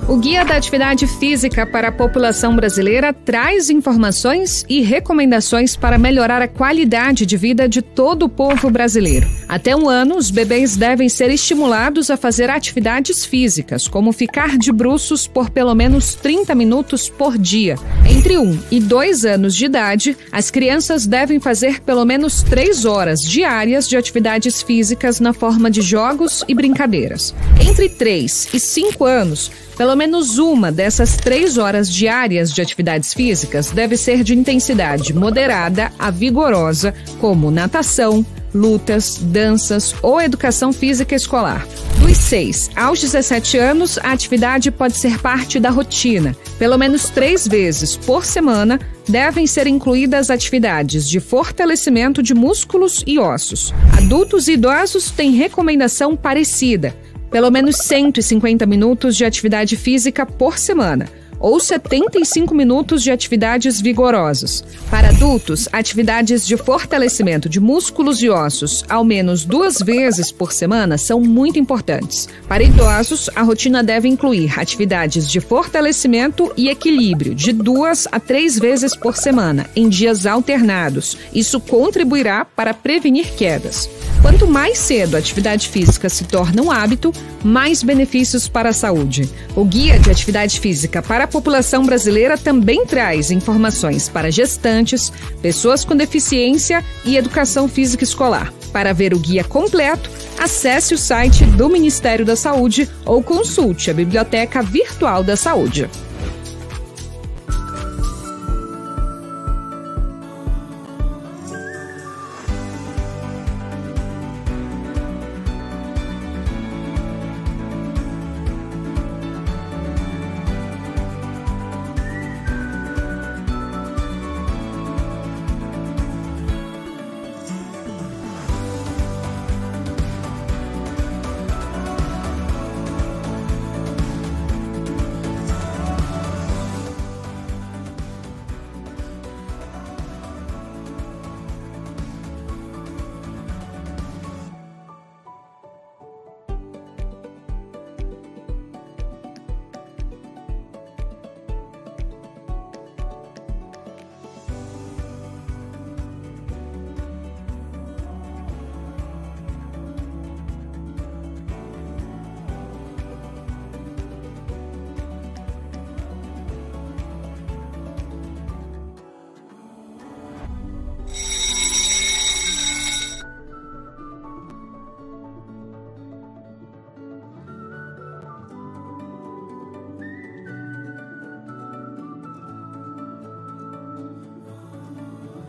O Guia da Atividade Física para a População Brasileira traz informações e recomendações para melhorar a qualidade de vida de todo o povo brasileiro. Até 1 ano, os bebês devem ser estimulados a fazer atividades físicas, como ficar de bruços por pelo menos 30 minutos por dia. Entre 1 e 2 anos de idade, as crianças devem fazer pelo menos 3 horas diárias de atividades físicas na forma de jogos e brincadeiras. Entre 3 e 5 anos, pelo menos uma dessas 3 horas diárias de atividades físicas deve ser de intensidade moderada a vigorosa, como natação, lutas, danças ou educação física escolar. Dos 6 aos 17 anos, a atividade pode ser parte da rotina. Pelo menos 3 vezes por semana, devem ser incluídas atividades de fortalecimento de músculos e ossos. Adultos e idosos têm recomendação parecida. Pelo menos 150 minutos de atividade física por semana, ou 75 minutos de atividades vigorosas. Para adultos, atividades de fortalecimento de músculos e ossos ao menos 2 vezes por semana são muito importantes. Para idosos, a rotina deve incluir atividades de fortalecimento e equilíbrio de 2 a 3 vezes por semana, em dias alternados. Isso contribuirá para prevenir quedas. Quanto mais cedo a atividade física se torna um hábito, mais benefícios para a saúde. O Guia de Atividade Física para a População Brasileira também traz informações para gestantes, pessoas com deficiência e educação física escolar. Para ver o guia completo, acesse o site do Ministério da Saúde ou consulte a Biblioteca Virtual da Saúde.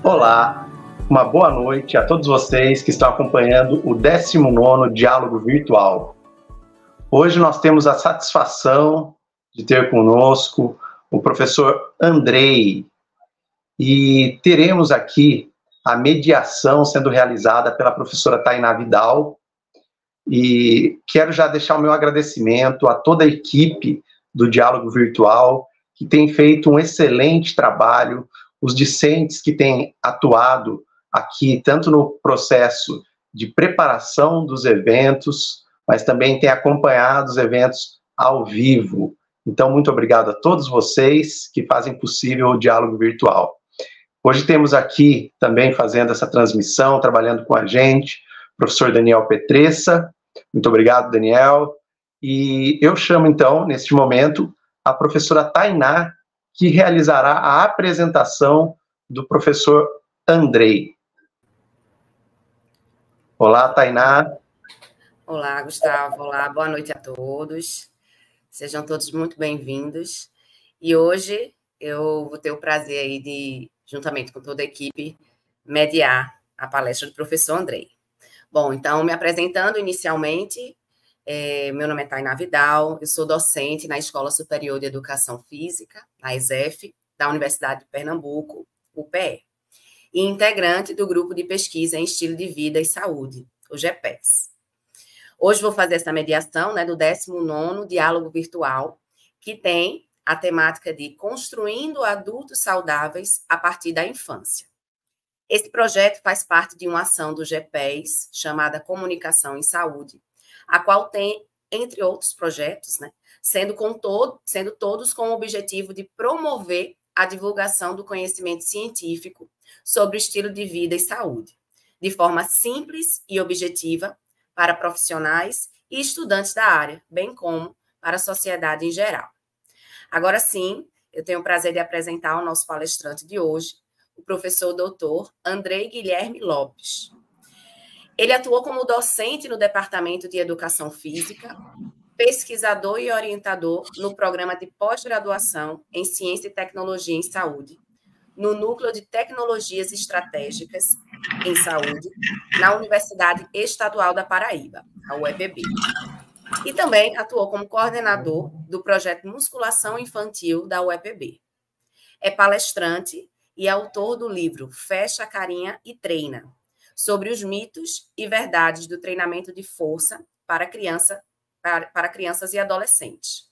Olá, uma boa noite a todos vocês que estão acompanhando o 19º Diálogo Virtual. Hoje nós temos a satisfação de ter conosco o professor Andrei e teremos aqui a mediação sendo realizada pela professora Tainá Vidal e quero já deixar o meu agradecimento a toda a equipe do Diálogo Virtual que tem feito um excelente trabalho, os discentes que têm atuado aqui, tanto no processo de preparação dos eventos, mas também têm acompanhado os eventos ao vivo. Então, muito obrigado a todos vocês que fazem possível o Diálogo Virtual. Hoje temos aqui também fazendo essa transmissão, trabalhando com a gente, o professor Daniel Petressa. Muito obrigado, Daniel. E eu chamo, então, neste momento, a professora Tainá, que realizará a apresentação do professor Andrei. Olá, Tainá. Olá, Gustavo. Olá, boa noite a todos. Sejam todos muito bem-vindos. E hoje eu vou ter o prazer aí de, juntamente com toda a equipe, mediar a palestra do professor Andrei. Bom, então, me apresentando inicialmente, meu nome é Tainá Vidal, eu sou docente na Escola Superior de Educação Física, na ESEF, da Universidade de Pernambuco, UPE, e integrante do Grupo de Pesquisa em Estilo de Vida e Saúde, o GEPES. Hoje vou fazer essa mediação do 19º Diálogo Virtual, que tem a temática de Construindo Adultos Saudáveis a partir da Infância. Esse projeto faz parte de uma ação do GEPES, chamada Comunicação em Saúde, a qual tem, entre outros projetos, sendo todos com o objetivo de promover a divulgação do conhecimento científico sobre o estilo de vida e saúde, de forma simples e objetiva para profissionais e estudantes da área, bem como para a sociedade em geral. Agora sim, eu tenho o prazer de apresentar o nosso palestrante de hoje, o professor doutor Andrei Guilherme Lopes. Ele atuou como docente no Departamento de Educação Física, pesquisador e orientador no programa de pós-graduação em Ciência e Tecnologia em Saúde, no Núcleo de Tecnologias Estratégicas em Saúde, na Universidade Estadual da Paraíba, a UEPB. E também atuou como coordenador do projeto Musculação Infantil da UEPB. É palestrante e autor do livro Fecha a Carinha e Treina, sobre os mitos e verdades do treinamento de força para crianças e adolescentes.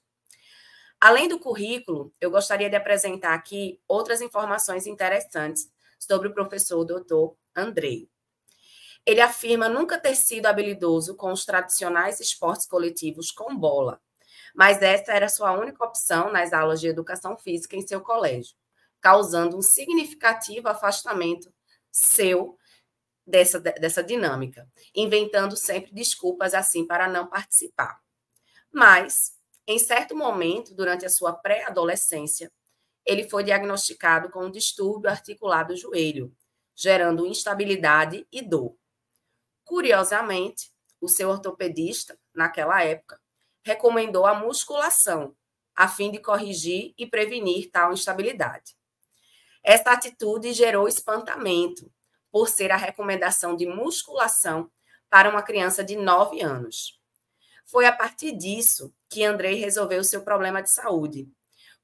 Além do currículo, eu gostaria de apresentar aqui outras informações interessantes sobre o professor Dr. Andrei. Ele afirma nunca ter sido habilidoso com os tradicionais esportes coletivos com bola, mas essa era sua única opção nas aulas de educação física em seu colégio, causando um significativo afastamento seu dessa dinâmica, inventando sempre desculpas assim para não participar. Mas, em certo momento, durante a sua pré-adolescência, ele foi diagnosticado com um distúrbio articular do joelho, gerando instabilidade e dor. Curiosamente, o seu ortopedista, naquela época, recomendou a musculação, a fim de corrigir e prevenir tal instabilidade. Esta atitude gerou espantamento, por ser a recomendação de musculação para uma criança de 9 anos. Foi a partir disso que Andrei resolveu seu problema de saúde,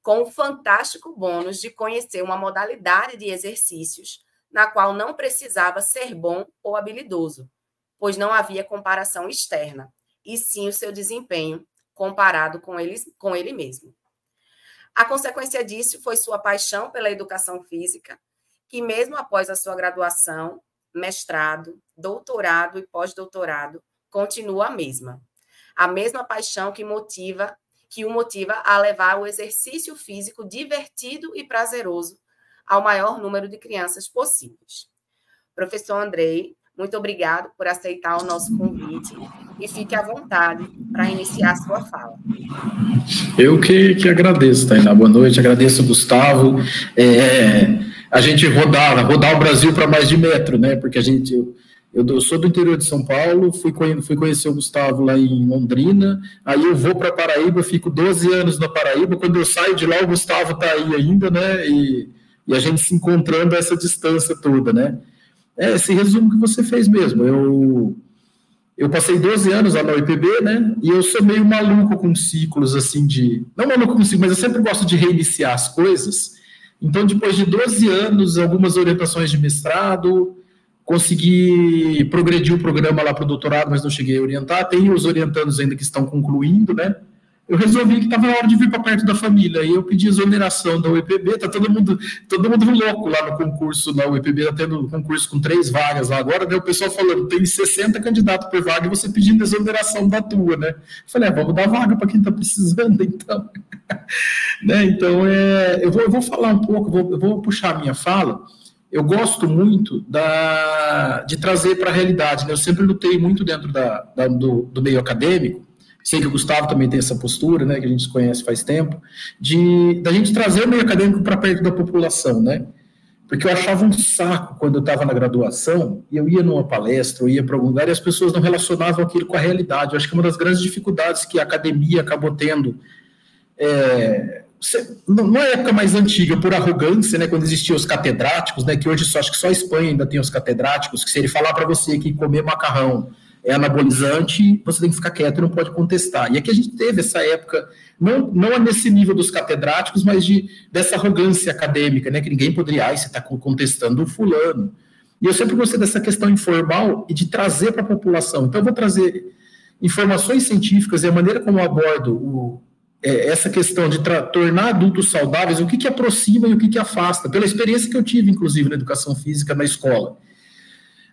com o fantástico bônus de conhecer uma modalidade de exercícios na qual não precisava ser bom ou habilidoso, pois não havia comparação externa, e sim o seu desempenho comparado com ele mesmo. A consequência disso foi sua paixão pela educação física, que mesmo após a sua graduação, mestrado, doutorado e pós-doutorado, continua a mesma paixão que o motiva a levar o exercício físico divertido e prazeroso ao maior número de crianças possíveis. Professor Andrei, muito obrigado por aceitar o nosso convite e fique à vontade para iniciar a sua fala. Eu que agradeço, Tainá. Boa noite, agradeço, Gustavo. A gente rodar o Brasil para mais de metro, né? Porque eu sou do interior de São Paulo, fui conhecer o Gustavo lá em Londrina, aí eu vou para Paraíba, fico 12 anos na Paraíba, quando eu saio de lá o Gustavo está aí ainda, né? E a gente se encontrando a essa distância toda, né? Esse resumo que você fez mesmo. Eu passei 12 anos lá na UEPB, né? E eu sou meio maluco com ciclos, assim, não maluco com ciclos, mas eu sempre gosto de reiniciar as coisas. Então, depois de 12 anos, algumas orientações de mestrado, consegui progredir o programa lá para o doutorado, mas não cheguei a orientar. Tem os orientandos ainda que estão concluindo, né? Eu resolvi que estava na hora de vir para perto da família. E eu pedi exoneração da UEPB. Tá todo mundo louco lá no concurso na UEPB, tá tendo concurso com 3 vagas lá agora, né? O pessoal falando, tem 60 candidatos por vaga e você pedindo exoneração da tua, né? Eu falei, vamos dar vaga para quem está precisando, então. Né? Então, eu vou falar um pouco, eu vou puxar a minha fala. Eu gosto muito de trazer para a realidade, né? Eu sempre lutei muito dentro do meio acadêmico. Sei que o Gustavo também tem essa postura, né, que a gente se conhece faz tempo, da gente trazer o meio acadêmico para perto da população, né? Porque eu achava um saco quando eu estava na graduação, e eu ia numa palestra, eu ia para algum lugar, e as pessoas não relacionavam aquilo com a realidade. Eu acho que uma das grandes dificuldades que a academia acabou tendo, numa época mais antiga, por arrogância, né, quando existiam os catedráticos, né, que hoje acho que só a Espanha ainda tem os catedráticos, que se ele falar para você que comer macarrão é anabolizante, você tem que ficar quieto e não pode contestar. E aqui a gente teve essa época, não nesse nível dos catedráticos, mas dessa arrogância acadêmica, né, que ninguém poderia, você está contestando o fulano. E eu sempre gostei dessa questão informal e de trazer para a população. Então eu vou trazer informações científicas e a maneira como eu abordo essa questão de tornar adultos saudáveis, o que aproxima e o que afasta, pela experiência que eu tive, inclusive, na educação física na escola.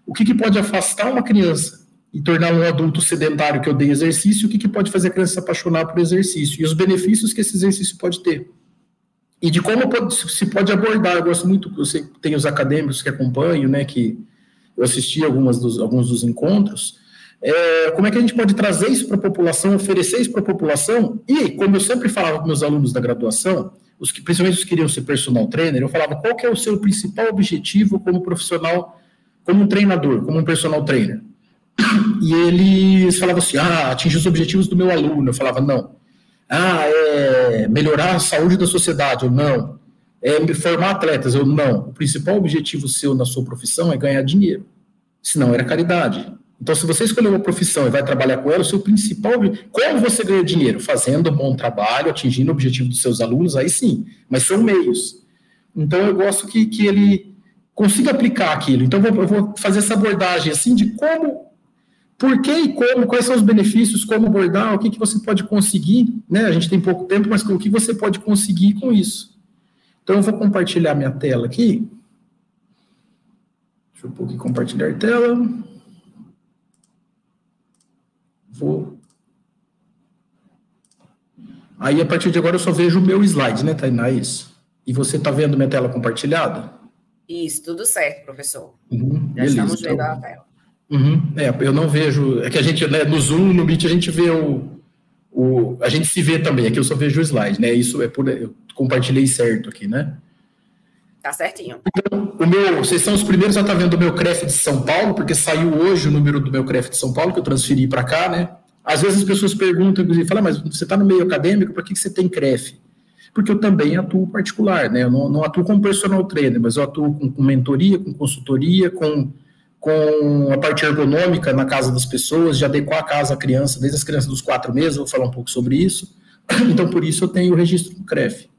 O que pode afastar uma criança e tornar um adulto sedentário que odeia exercício, o que pode fazer a criança se apaixonar por exercício, e os benefícios que esse exercício pode ter. E de como se pode abordar. Eu gosto muito, eu sei que tem os acadêmicos que acompanham, né, que eu assisti alguns dos encontros, como é que a gente pode trazer isso para a população, oferecer isso para a população, e, como eu sempre falava com meus alunos da graduação, principalmente os que queriam ser personal trainer, eu falava, qual que é o seu principal objetivo como profissional, como um treinador, como um personal trainer? E eles falavam assim, atingir os objetivos do meu aluno. Eu falava, não. Melhorar a saúde da sociedade. Eu, não. Formar atletas. Eu, não. O principal objetivo seu na sua profissão é ganhar dinheiro. Senão era caridade. Então, se você escolher uma profissão e vai trabalhar com ela, o seu principal objetivo... Como você ganha dinheiro? Fazendo um bom trabalho, atingindo o objetivo dos seus alunos, aí sim. Mas são meios. Então, eu gosto que ele consiga aplicar aquilo. Então, eu vou fazer essa abordagem assim de como... Por que e como, quais são os benefícios, como abordar, o que você pode conseguir, né? A gente tem pouco tempo, mas o que você pode conseguir com isso. Então, eu vou compartilhar minha tela aqui. Deixa eu pôr aqui, compartilhar tela. Aí, a partir de agora, eu só vejo o meu slide, né, Tainá? Isso. E você está vendo minha tela compartilhada? Isso, tudo certo, professor. Já beleza, estamos vendo a tela. Eu não vejo, é que a gente, né, no Zoom, no Meet, a gente vê a gente se vê também, aqui eu só vejo o slide, né, isso eu compartilhei certo aqui, né. Tá certinho. Então, vocês são os primeiros a estar vendo o meu CREF de São Paulo, porque saiu hoje o número do meu CREF de São Paulo, que eu transferi para cá, né. Às vezes as pessoas perguntam, inclusive, falam, mas você está no meio acadêmico, por que você tem CREF? Porque eu também atuo particular, né, eu não atuo como personal trainer, mas eu atuo com mentoria, com consultoria, com a parte ergonômica na casa das pessoas, de adequar a casa à criança, desde as crianças dos 4 meses, eu vou falar um pouco sobre isso. Então, por isso, eu tenho o registro do CREF.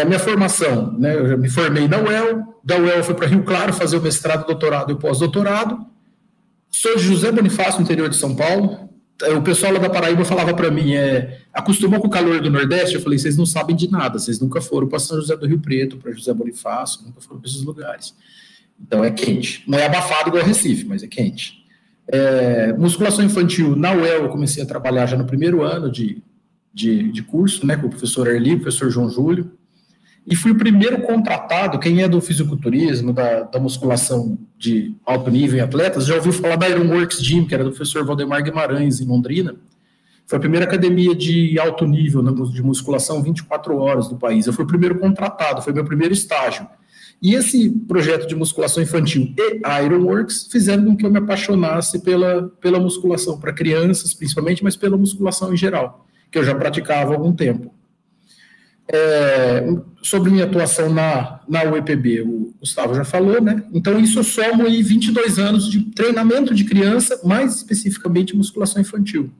Minha formação, né, eu já me formei da UEL, eu fui para Rio Claro fazer o mestrado, doutorado e o pós-doutorado. Sou de José Bonifácio, no interior de São Paulo. O pessoal lá da Paraíba falava para mim, acostumou com o calor do Nordeste? Eu falei, vocês não sabem de nada, vocês nunca foram para São José do Rio Preto, para José Bonifácio, nunca foram para esses lugares. Então, é quente. Não é abafado igual Recife, mas é quente. Musculação infantil, na UEL, eu comecei a trabalhar já no primeiro ano de curso, né, com o professor Arli, o professor João Júlio, e fui o primeiro contratado, quem é do fisiculturismo, da musculação de alto nível em atletas, já ouviu falar da Ironworks Gym, que era do professor Valdemar Guimarães, em Londrina. Foi a primeira academia de alto nível, de musculação 24 horas do país. Eu fui o primeiro contratado, foi meu primeiro estágio. E esse projeto de musculação infantil e Ironworks fizeram com que eu me apaixonasse pela musculação para crianças, principalmente, mas pela musculação em geral, que eu já praticava há algum tempo. Sobre minha atuação na UEPB, o Gustavo já falou, né? Então, isso eu somo aí 22 anos de treinamento de criança, mais especificamente musculação infantil.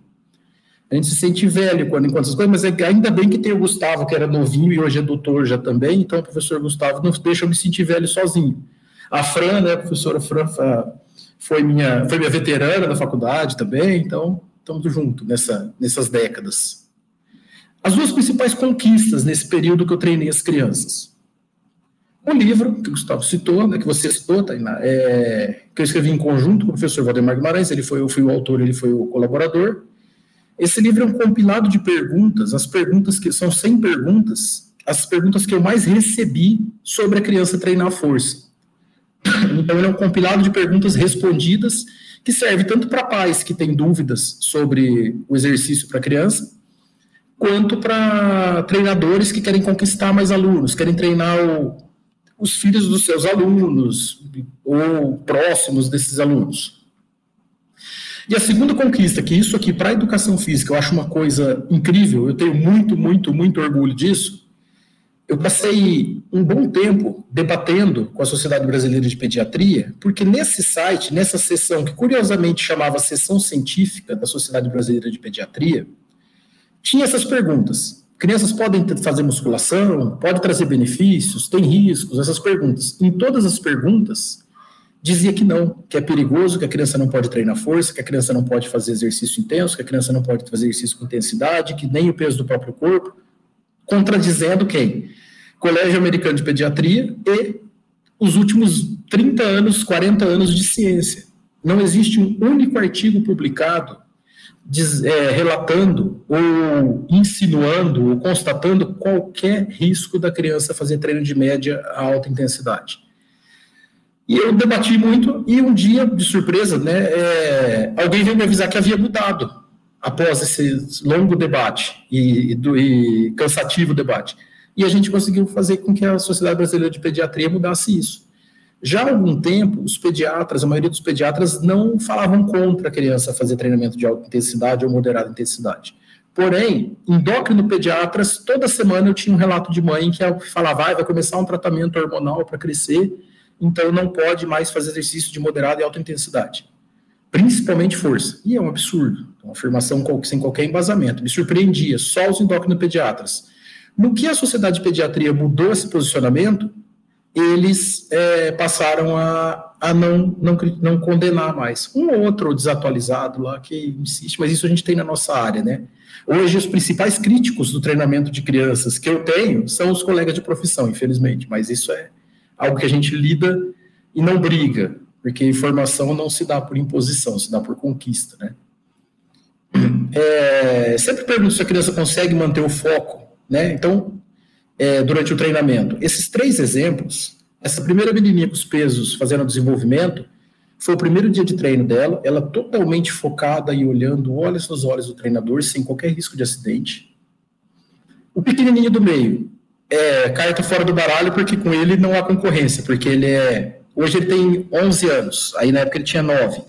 A gente se sente velho enquanto essas coisas, mas ainda bem que tem o Gustavo, que era novinho e hoje é doutor já também, então o professor Gustavo não deixa eu me sentir velho sozinho. A Fran, né, a professora Fran, foi minha veterana da faculdade também, então estamos juntos nessas décadas. As duas principais conquistas nesse período que eu treinei as crianças. O livro, que o Gustavo citou, né, que você citou, Tainá, que eu escrevi em conjunto com o professor Valdemar Guimarães, eu fui o autor, ele foi o colaborador. Esse livro é um compilado de perguntas, as perguntas que são 100 perguntas, as perguntas que eu mais recebi sobre a criança treinar a força. Então, ele é um compilado de perguntas respondidas, que serve tanto para pais que têm dúvidas sobre o exercício para a criança, quanto para treinadores que querem conquistar mais alunos, querem treinar os filhos dos seus alunos, ou próximos desses alunos. E a segunda conquista, que isso aqui para a educação física eu acho uma coisa incrível, eu tenho muito, muito, muito orgulho disso. Eu passei um bom tempo debatendo com a Sociedade Brasileira de Pediatria, porque nesse site, nessa sessão, que curiosamente chamava Sessão Científica da Sociedade Brasileira de Pediatria, tinha essas perguntas. Crianças podem fazer musculação? Pode trazer benefícios? Tem riscos? Essas perguntas. Em todas as perguntas, dizia que não, que é perigoso, que a criança não pode treinar força, que a criança não pode fazer exercício intenso, que a criança não pode fazer exercício com intensidade, que nem o peso do próprio corpo, contradizendo quem? Colégio Americano de Pediatria e os últimos 30 anos, 40 anos de ciência. não existe um único artigo publicado relatando ou insinuando ou constatando qualquer risco da criança fazer treino de média a alta intensidade. E eu debati muito, e um dia, de surpresa, né, alguém veio me avisar que havia mudado após esse longo debate e cansativo debate. E a gente conseguiu fazer com que a Sociedade Brasileira de Pediatria mudasse isso. Já há algum tempo, os pediatras, a maioria dos pediatras, não falavam contra a criança fazer treinamento de alta intensidade ou moderada intensidade. Porém, endócrino pediatras, toda semana eu tinha um relato de mãe que falava, vai começar um tratamento hormonal para crescer, então não pode mais fazer exercício de moderada e alta intensidade. Principalmente força. E é um absurdo, uma afirmação sem qualquer embasamento. Me surpreendia, só os endócrino-pediatras. No que a Sociedade de Pediatria mudou esse posicionamento, eles passaram a não condenar mais. Um ou outro desatualizado lá que insiste, mas isso a gente tem na nossa área, né? Hoje, os principais críticos do treinamento de crianças que eu tenho são os colegas de profissão, infelizmente, mas isso é algo que a gente lida e não briga, porque informação não se dá por imposição, se dá por conquista, né? Sempre pergunto se a criança consegue manter o foco, né? Então, durante o treinamento. Esses 3 exemplos, essa primeira menininha com os pesos fazendo o desenvolvimento, foi o primeiro dia de treino dela, ela totalmente focada e olhando olhos nos olhos do treinador, sem qualquer risco de acidente. O pequenininho do meio, carta fora do baralho, porque com ele não há concorrência, porque hoje ele tem 11 anos, aí na época ele tinha 9.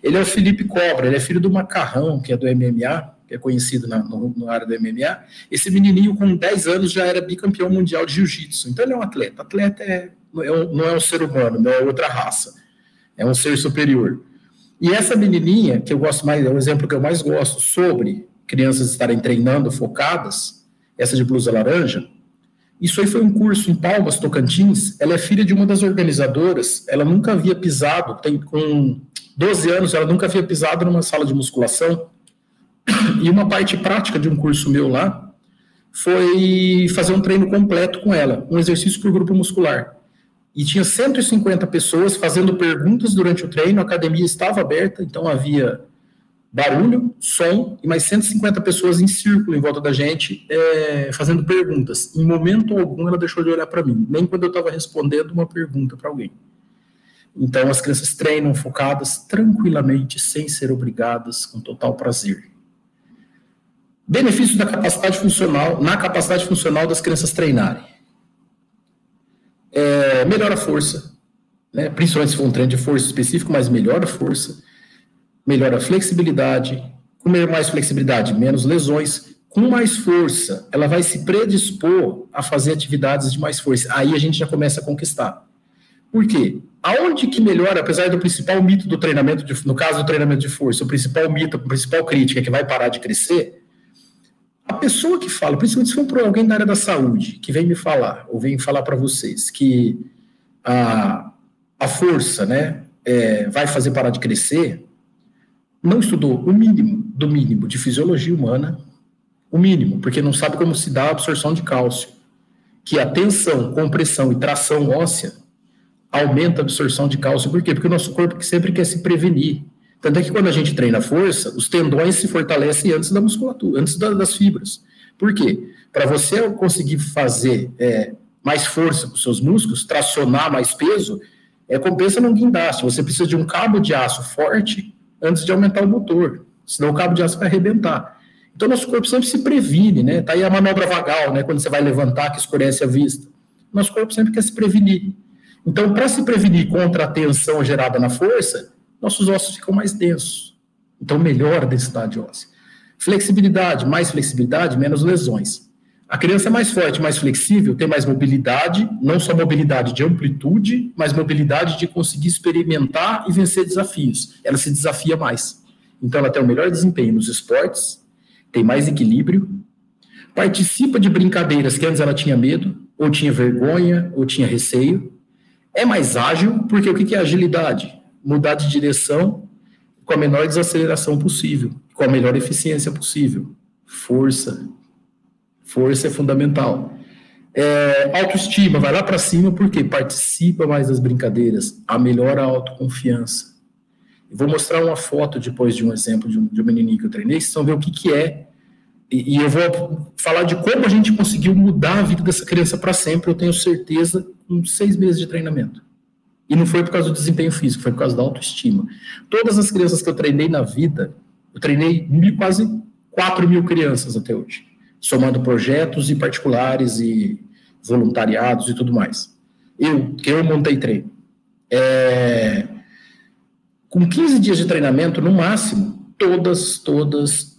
Ele é o Felipe Cobra, ele é filho do Macarrão, que é do MMA, que é conhecido na área do MMA. Esse menininho com 10 anos já era bicampeão mundial de jiu-jitsu, então ele é um atleta. Atleta não é um ser humano, não é outra raça, é um ser superior. E essa menininha, que eu gosto mais, é o exemplo que eu mais gosto sobre crianças estarem treinando focadas, essa de blusa laranja, isso aí foi um curso em Palmas, Tocantins. Ela é filha de uma das organizadoras, ela nunca havia pisado, com 12 anos, ela nunca havia pisado numa sala de musculação, e uma parte prática de um curso meu lá foi fazer um treino completo com ela, um exercício por grupo muscular. E tinha 150 pessoas fazendo perguntas durante o treino, a academia estava aberta, então havia barulho, som, e mais 150 pessoas em círculo em volta da gente, fazendo perguntas. Em momento algum ela deixou de olhar para mim, nem quando eu estava respondendo uma pergunta para alguém. Então as crianças treinam focadas tranquilamente, sem ser obrigadas, com total prazer. Benefício da capacidade funcional, na capacidade funcional das crianças treinarem. Melhora a força, né? Principalmente se for um treino de força específico, mas melhora a força, melhora a flexibilidade, com mais flexibilidade, menos lesões, com mais força, ela vai se predispor a fazer atividades de mais força, aí a gente já começa a conquistar. Por quê? Aonde que melhora, apesar do principal mito do treinamento, no caso do treinamento de força, o principal mito, a principal crítica é que vai parar de crescer, a pessoa que fala, principalmente se for para alguém da área da saúde, que vem me falar, ou vem falar para vocês, que a força, né, vai fazer parar de crescer, não estudou o mínimo do mínimo de fisiologia humana, o mínimo, porque não sabe como se dá a absorção de cálcio, que a tensão, compressão e tração óssea aumenta a absorção de cálcio. Por quê? Porque o nosso corpo sempre quer se prevenir. Tanto é que quando a gente treina força, os tendões se fortalecem antes da musculatura, antes das fibras. Por quê? Para você conseguir fazer mais força com os seus músculos, tracionar mais peso, compensa num guindaste. Você precisa de um cabo de aço forte antes de aumentar o motor, senão o cabo de aço vai arrebentar. Então, nosso corpo sempre se previne, né? Tá aí a manobra vagal, né? Quando você vai levantar, que escurece a vista. Nosso corpo sempre quer se prevenir. Então, para se prevenir contra a tensão gerada na força, nossos ossos ficam mais densos. Então, melhora a densidade óssea. Flexibilidade, menos lesões. A criança é mais forte, mais flexível, tem mais mobilidade, não só mobilidade de amplitude, mas mobilidade de conseguir experimentar e vencer desafios. Ela se desafia mais. Então, ela tem o melhor desempenho nos esportes, tem mais equilíbrio, participa de brincadeiras que antes ela tinha medo, ou tinha vergonha, ou tinha receio, é mais ágil, porque o que é agilidade? Mudar de direção com a menor desaceleração possível, com a melhor eficiência possível. Força é fundamental. Autoestima, vai lá para cima, porque participa mais das brincadeiras, a melhor autoconfiança. Vou mostrar uma foto depois de um exemplo de um menininho que eu treinei, vocês vão ver o que é. E eu vou falar de como a gente conseguiu mudar a vida dessa criança para sempre, eu tenho certeza, com 6 meses de treinamento. E não foi por causa do desempenho físico, foi por causa da autoestima. Todas as crianças que eu treinei na vida, eu treinei quase 4.000 crianças até hoje, somando projetos e particulares e voluntariados e tudo mais. Eu montei treino. Com 15 dias de treinamento, no máximo, todas,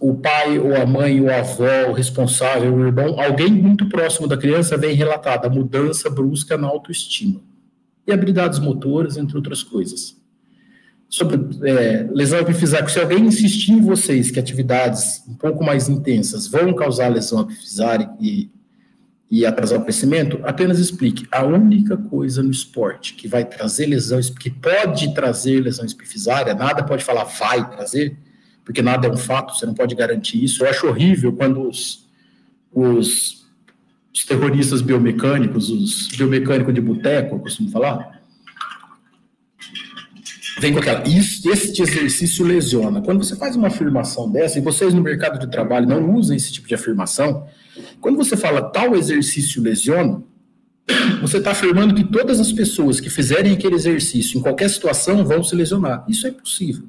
o pai, ou a mãe, ou a avó, o responsável, o irmão, alguém muito próximo da criança vem relatar a mudança brusca na autoestima. E habilidades motoras, entre outras coisas. Sobre lesão epifisárica, se alguém insistir em vocês que atividades um pouco mais intensas vão causar lesão epifisárica e atrasar o crescimento, apenas explique. A única coisa no esporte que vai trazer lesão, que pode trazer lesão epifisária, nada pode falar vai trazer, porque nada é um fato, você não pode garantir isso. Eu acho horrível quando os terroristas biomecânicos, os biomecânicos de boteco, eu costumo falar, vem com aquela, este exercício lesiona. Quando você faz uma afirmação dessa, e vocês no mercado de trabalho não usam esse tipo de afirmação, quando você fala tal exercício lesiona, você está afirmando que todas as pessoas que fizerem aquele exercício em qualquer situação vão se lesionar. Isso é impossível.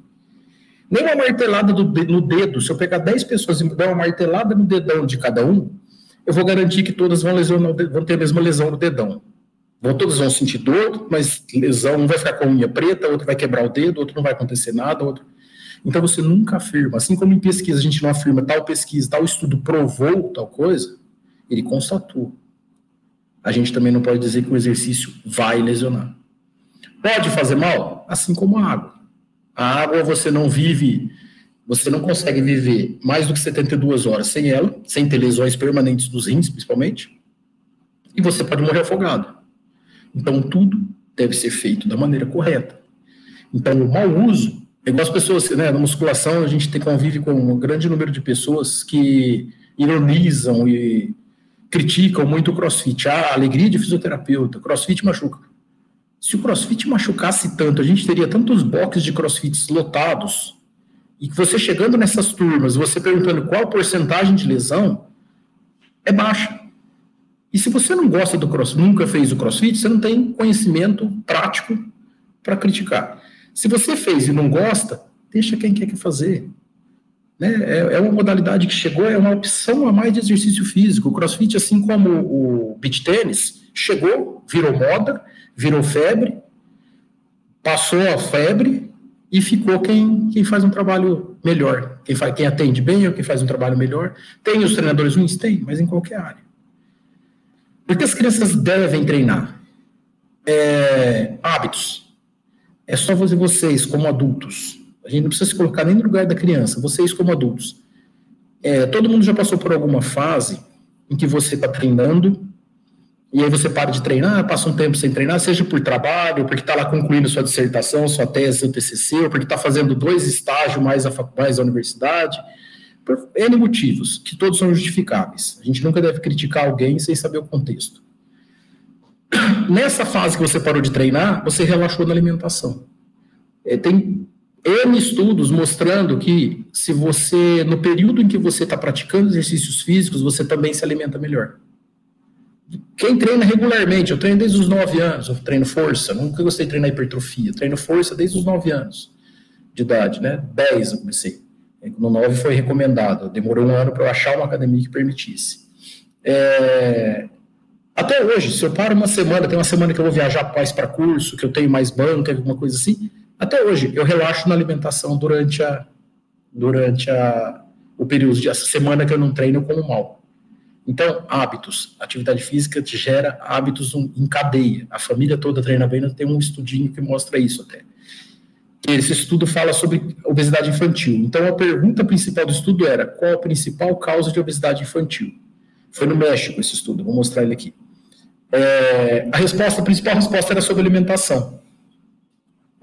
Nem uma martelada no dedo, se eu pegar 10 pessoas e dar uma martelada no dedão de cada um, eu vou garantir que todas vão ter a mesma lesão no dedão. Todos vão sentir dor, mas lesão, um vai ficar com a unha preta, outro vai quebrar o dedo, outro não vai acontecer nada, outro... Então você nunca afirma, assim como em pesquisa a gente não afirma tal pesquisa, tal estudo provou tal coisa, ele constatou. A gente também não pode dizer que o exercício vai lesionar. Pode fazer mal? Assim como a água. A água você não consegue viver mais do que 72 horas sem ela, sem ter lesões permanentes dos rins, principalmente, e você pode morrer afogado. Então, tudo deve ser feito da maneira correta. Então, o mau uso, igual as pessoas, né, na musculação, a gente convive com um grande número de pessoas que ironizam e criticam muito o crossfit. A alegria de fisioterapeuta, crossfit machuca. Se o crossfit machucasse tanto, a gente teria tantos boxes de crossfits lotados, e que você chegando nessas turmas, você perguntando qual porcentagem de lesão, é baixa. E se você não gosta do crossfit, nunca fez o crossfit, você não tem conhecimento prático para criticar. Se você fez e não gosta, deixa quem quer fazer. Né? É uma modalidade que chegou, é uma opção a mais de exercício físico. O crossfit, assim como o beach tênis, chegou, virou moda, virou febre, passou a febre e ficou quem faz um trabalho melhor. Quem atende bem ou quem faz um trabalho melhor. Tem os treinadores ruins? Tem, mas em qualquer área. Porque as crianças devem treinar. Hábitos. É só vocês, como adultos. A gente não precisa se colocar nem no lugar da criança. Vocês, como adultos. Todo mundo já passou por alguma fase em que você está treinando e aí você para de treinar, passa um tempo sem treinar, seja por trabalho, porque está lá concluindo sua dissertação, sua tese, seu TCC, ou porque está fazendo 2 estágios mais a universidade. Por N motivos, que todos são justificáveis. A gente nunca deve criticar alguém sem saber o contexto. Nessa fase que você parou de treinar, você relaxou na alimentação. Tem N estudos mostrando que se você, no período em que você está praticando exercícios físicos, você também se alimenta melhor. Quem treina regularmente, eu treino desde os 9 anos, eu treino força, nunca gostei de treinar hipertrofia, eu treino força desde os 9 anos de idade, né? 10 eu comecei. No 9 foi recomendado, demorou 1 ano para eu achar uma academia que permitisse. Até hoje, se eu paro uma semana, tem uma semana que eu vou viajar mais para curso, que eu tenho mais banca, alguma coisa assim, até hoje eu relaxo na alimentação durante o período de essa semana que eu não treino, eu como mal. Então, hábitos. Atividade física te gera hábitos em cadeia. A família toda treina bem, tem um estudinho que mostra isso até. Esse estudo fala sobre obesidade infantil. Então, a pergunta principal do estudo era: qual a principal causa de obesidade infantil? Foi no México esse estudo, vou mostrar ele aqui. A principal resposta era sobre alimentação.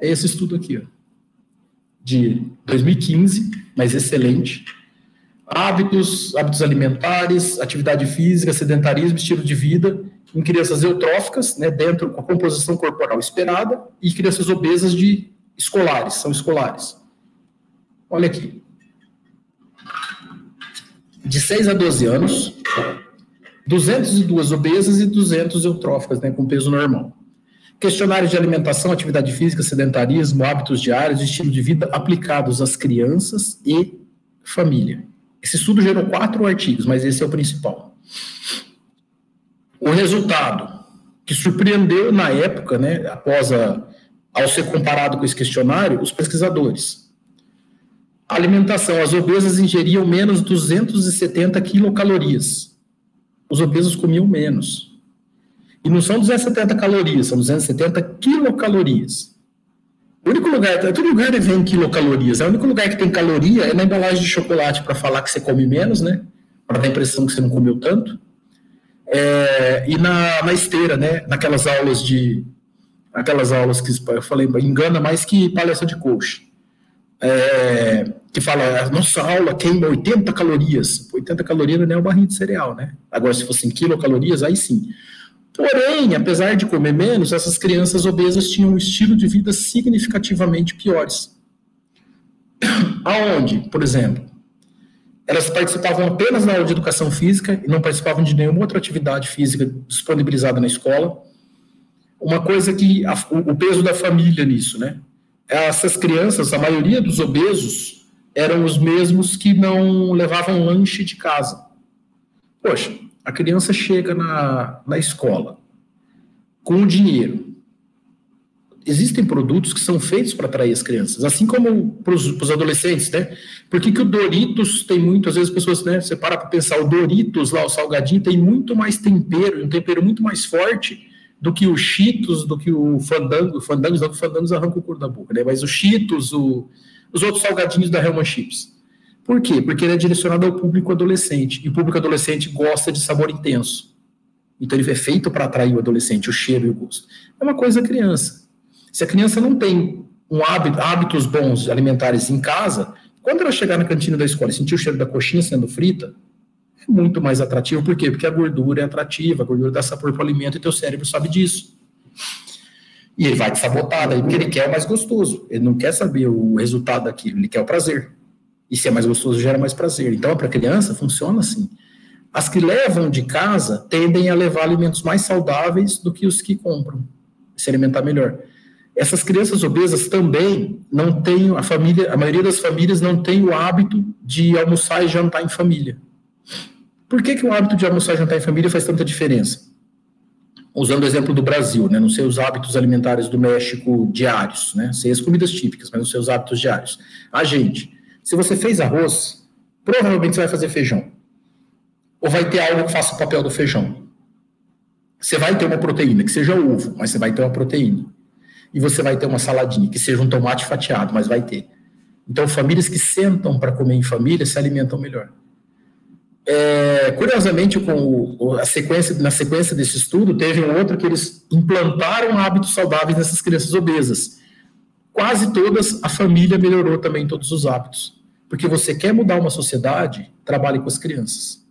É esse estudo aqui, ó, de 2015, mas excelente. Hábitos alimentares, atividade física, sedentarismo, estilo de vida, em crianças eutróficas, né, dentro com a composição corporal esperada, e crianças obesas de escolares, são escolares. Olha aqui. De 6 a 12 anos, 202 obesas e 200 eutróficas, né, com peso normal. Questionários de alimentação, atividade física, sedentarismo, hábitos diários, estilo de vida aplicados às crianças e família. Esse estudo gerou 4 artigos, mas esse é o principal. O resultado, que surpreendeu na época, né, ao ser comparado com esse questionário, os pesquisadores. A alimentação, as obesas ingeriam menos 270 quilocalorias. Os obesos comiam menos. E não são 270 calorias, são 270 quilocalorias. O único lugar, todo lugar vem quilocalorias. O único lugar que tem caloria é na embalagem de chocolate, para falar que você come menos, né? Para dar a impressão que você não comeu tanto. E na esteira, né? Aquelas aulas que eu falei, engana mais que palhaça de coach. Que fala, nossa aula queima 80 calorias. 80 calorias não é uma barrinha de cereal, né? Agora, se fossem quilocalorias, aí sim. Porém, apesar de comer menos, essas crianças obesas tinham um estilo de vida significativamente piores. Aonde, por exemplo, elas participavam apenas na aula de educação física e não participavam de nenhuma outra atividade física disponibilizada na escola. Uma coisa que o peso da família nisso, né? Essas crianças, a maioria dos obesos, eram os mesmos que não levavam lanche de casa. Poxa, a criança chega na escola com o dinheiro. Existem produtos que são feitos para atrair as crianças, assim como para os adolescentes, né? Por que o Doritos tem muito, às vezes as pessoas, né, você para pensar, o Doritos lá, o salgadinho, tem muito mais tempero, um tempero muito mais forte do que o Cheetos, do que o Fandangos, não que o Fandangos arranca o couro da boca, né? Mas o Cheetos, os outros salgadinhos da Hellmann's Chips. Por quê? Porque ele é direcionado ao público adolescente, e o público adolescente gosta de sabor intenso. Então ele é feito para atrair o adolescente, o cheiro e o gosto. É uma coisa criança. Se a criança não tem hábitos bons alimentares em casa, quando ela chegar na cantina da escola e sentir o cheiro da coxinha sendo frita, é muito mais atrativo. Por quê? Porque a gordura é atrativa, a gordura dá sabor para o alimento e teu cérebro sabe disso. E ele vai te sabotar daí, porque ele quer o mais gostoso. Ele não quer saber o resultado daquilo, ele quer o prazer. E se é mais gostoso, gera mais prazer. Então, para a criança, funciona assim. As que levam de casa tendem a levar alimentos mais saudáveis do que os que compram, se alimentar melhor. Essas crianças obesas também não têm, a maioria das famílias não tem o hábito de almoçar e jantar em família. Por que o hábito de almoçar e jantar em família faz tanta diferença? Usando o exemplo do Brasil, né? Não sei os hábitos alimentares do México diários, né? Sei as comidas típicas, mas não sei os hábitos diários. Se você fez arroz, provavelmente você vai fazer feijão. Ou vai ter algo que faça o papel do feijão. Você vai ter uma proteína, que seja ovo, mas você vai ter uma proteína. E você vai ter uma saladinha, que seja um tomate fatiado, mas vai ter. Então, famílias que sentam para comer em família se alimentam melhor. Curiosamente, na sequência desse estudo, teve um outro que eles implantaram hábitos saudáveis nessas crianças obesas. Quase todas, a família melhorou também todos os hábitos. Porque você quer mudar uma sociedade, trabalhe com as crianças.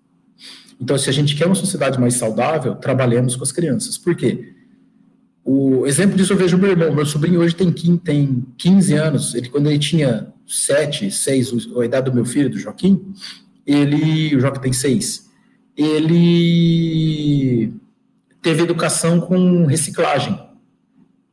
Então, se a gente quer uma sociedade mais saudável, trabalhemos com as crianças. Por quê? O exemplo disso eu vejo o meu irmão. Meu sobrinho hoje tem 15 anos. Quando ele tinha 7, 6, a idade do meu filho, do Joaquim, o Joaquim tem 6, ele teve educação com reciclagem.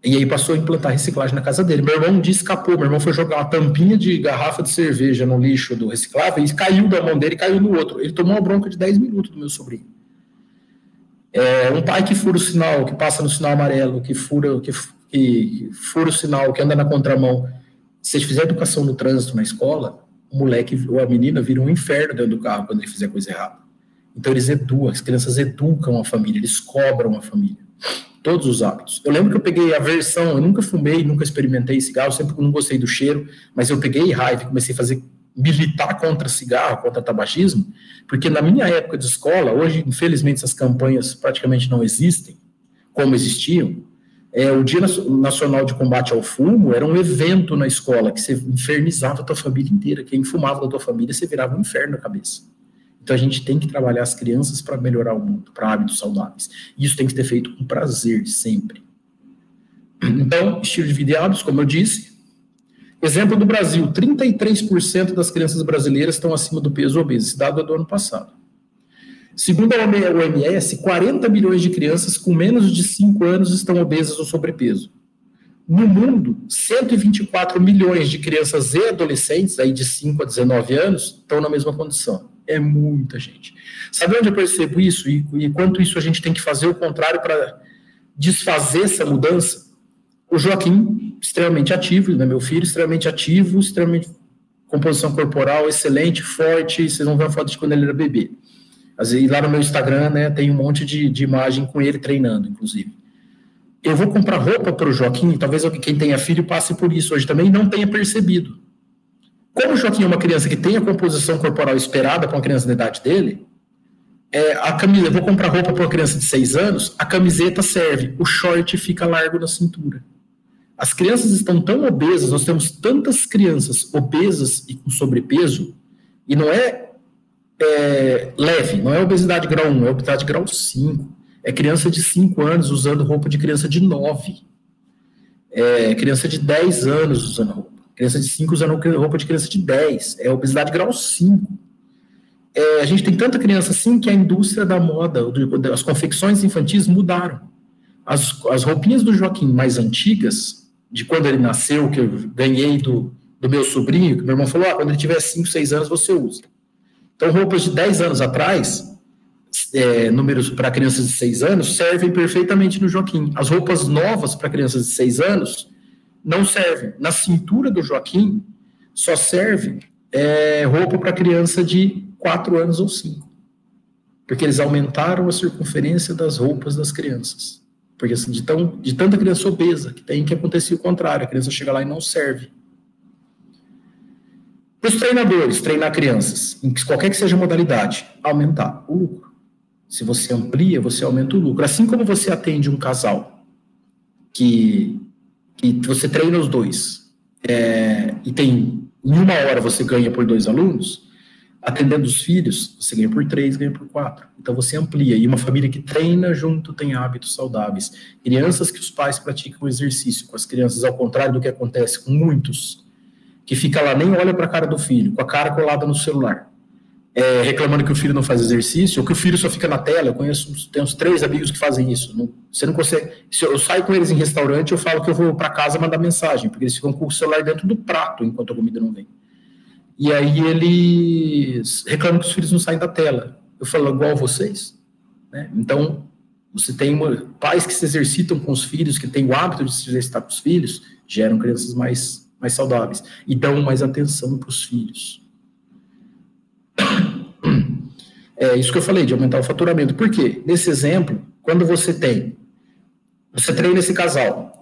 E aí passou a implantar reciclagem na casa dele. Meu irmão um dia escapou. Meu irmão foi jogar uma tampinha de garrafa de cerveja no lixo do reciclável e caiu da mão dele e caiu no outro. Ele tomou uma bronca de 10 minutos do meu sobrinho. Um pai que fura o sinal, que passa no sinal amarelo, que fura o sinal, que anda na contramão. Se ele fizer educação no trânsito na escola, o moleque ou a menina vira um inferno dentro do carro quando ele fizer coisa errada. Então eles educam, as crianças educam a família, eles cobram a família. Todos os hábitos. Eu lembro que eu peguei a versão, eu nunca fumei, nunca experimentei cigarro, sempre não gostei do cheiro, mas eu peguei raiva e comecei a militar contra cigarro, contra tabagismo, porque na minha época de escola, hoje, infelizmente, essas campanhas praticamente não existem, como existiam. O Dia Nacional de Combate ao Fumo era um evento na escola, que você infernizava a tua família inteira. Quem fumava da tua família, você virava um inferno na cabeça. Então a gente tem que trabalhar as crianças para melhorar o mundo, para hábitos saudáveis. E isso tem que ser feito com prazer, sempre. Então, estilo de vida e hábitos, como eu disse, Exemplo do Brasil, 33% das crianças brasileiras estão acima do peso obeso. Esse dado é do ano passado. Segundo a OMS, 40 milhões de crianças com menos de 5 anos estão obesas ou sobrepeso. No mundo, 124 milhões de crianças e adolescentes, aí de 5 a 19 anos, estão na mesma condição. É muita gente. Sabe onde eu percebo isso? E quanto isso a gente tem que fazer o contrário para desfazer essa mudança? O Joaquim, extremamente ativo, né, meu filho, extremamente ativo, extremamente composição corporal excelente, forte, vocês vão ver a foto de quando ele era bebê. E lá no meu Instagram, né, tem um monte de imagem com ele treinando, inclusive. Eu vou comprar roupa para o Joaquim, talvez quem tenha filho passe por isso hoje também e não tenha percebido. Como o Joaquim é uma criança que tem a composição corporal esperada para uma criança da idade dele, a camisa, eu vou comprar roupa para uma criança de 6 anos, a camiseta serve, o short fica largo na cintura. As crianças estão tão obesas, nós temos tantas crianças obesas e com sobrepeso, e não é leve, não é obesidade grau 1, é obesidade grau 5. É criança de 5 anos usando roupa de criança de 9. É criança de 10 anos usando roupa. Criança de 5 usando roupa de criança de 10. É obesidade grau 5. A gente tem tanta criança assim que a indústria da moda, as confecções infantis mudaram. As roupinhas do Joaquim mais antigas, de quando ele nasceu, que eu ganhei do meu sobrinho, que meu irmão falou, quando ele tiver 5, 6 anos você usa. Então, roupas de 10 anos atrás, números para crianças de 6 anos, servem perfeitamente no Joaquim. As roupas novas para crianças de 6 anos não servem. Na cintura do Joaquim, só serve roupa para criança de 4 anos ou 5. Porque eles aumentaram a circunferência das roupas das crianças. Porque assim, de tanta criança obesa, que tem que acontecer o contrário, a criança chega lá e não serve. Para os treinadores, treinar crianças, em qualquer que seja a modalidade, aumentar o lucro. Se você amplia, você aumenta o lucro. Assim como você atende um casal que você treina os dois e em 1 hora você ganha por 2 alunos, atendendo os filhos, você ganha por 3, ganha por 4. Então você amplia. E uma família que treina junto tem hábitos saudáveis. Crianças que os pais praticam exercício com as crianças, ao contrário do que acontece com muitos, que fica lá, nem olha para a cara do filho, com a cara colada no celular, reclamando que o filho não faz exercício, ou que o filho só fica na tela. Tenho uns 3 amigos que fazem isso. Você não consegue. Se eu saio com eles em restaurante, eu falo que eu vou para casa mandar mensagem, porque eles ficam com o celular dentro do prato enquanto a comida não vem. E aí eles reclamam que os filhos não saem da tela. Eu falo, igual vocês. Né? Então, você tem pais que se exercitam com os filhos, que têm o hábito de se exercitar com os filhos, geram crianças mais saudáveis e dão mais atenção para os filhos. É isso que eu falei, de aumentar o faturamento. Por quê? Nesse exemplo, quando você treina esse casal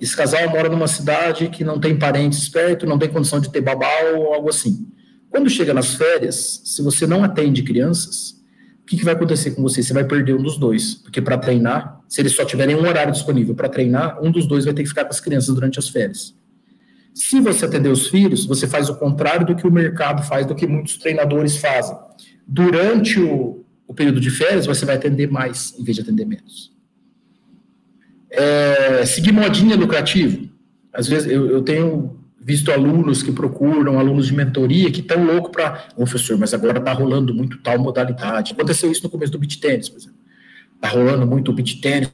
mora numa cidade que não tem parentes perto, não tem condição de ter babá ou algo assim. Quando chega nas férias, se você não atende crianças, o que vai acontecer com você? Você vai perder um dos dois, porque para treinar, se eles só tiverem um horário disponível para treinar, um dos dois vai ter que ficar com as crianças durante as férias. Se você atender os filhos, você faz o contrário do que o mercado faz, do que muitos treinadores fazem. Durante o período de férias, você vai atender mais, em vez de atender menos. Seguir modinha lucrativo. Às vezes, eu tenho visto alunos que procuram, alunos de mentoria, que estão loucos para... Professor, mas agora está rolando muito tal modalidade. Aconteceu isso no começo do beach tennis, por exemplo. Está rolando muito o beach tennis.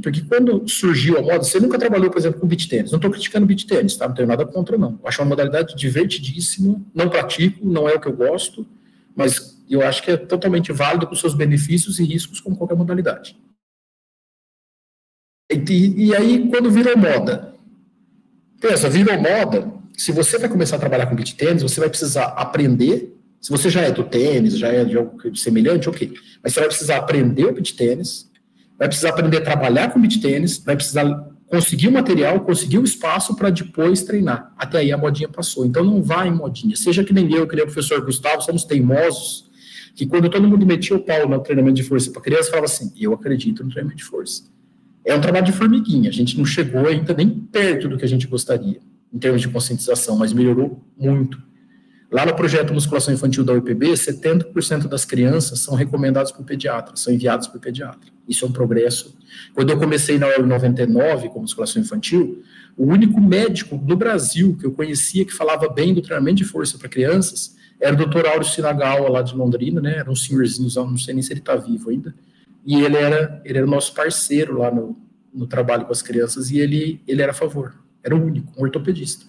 Porque quando surgiu a moda, você nunca trabalhou, por exemplo, com beach tennis. Não estou criticando beach tennis, tá? Não tenho nada contra, não. Acho uma modalidade divertidíssima, não pratico, não é o que eu gosto, mas eu acho que é totalmente válido com seus benefícios e riscos como qualquer modalidade. E aí, quando virou moda, virou moda, se você vai começar a trabalhar com beach tennis, você vai precisar aprender, se você já é do tênis, já é de algo semelhante, ok, mas você vai precisar aprender o beach tennis, vai precisar aprender a trabalhar com beach tennis, vai precisar conseguir o material, conseguir o espaço para depois treinar. Até aí a modinha passou. Então não vai em modinha. Seja que nem eu, que nem o professor Gustavo, somos teimosos, que quando todo mundo metia o pau no treinamento de força para criança, falava assim, eu acredito no treinamento de força. É um trabalho de formiguinha, a gente não chegou ainda nem perto do que a gente gostaria, em termos de conscientização, mas melhorou muito. Lá no projeto Musculação Infantil da UEPB, 70% das crianças são recomendadas por pediatra, são enviadas por pediatra. Isso é um progresso. Quando eu comecei na UEL em 99 com musculação infantil, o único médico no Brasil que eu conhecia que falava bem do treinamento de força para crianças era o Dr. Áureo Sinagawa, lá de Londrina, né? Era um senhorzinho, não sei nem se ele está vivo ainda. E ele era o nosso parceiro lá no trabalho com as crianças, e ele era a favor. Era o único, um ortopedista.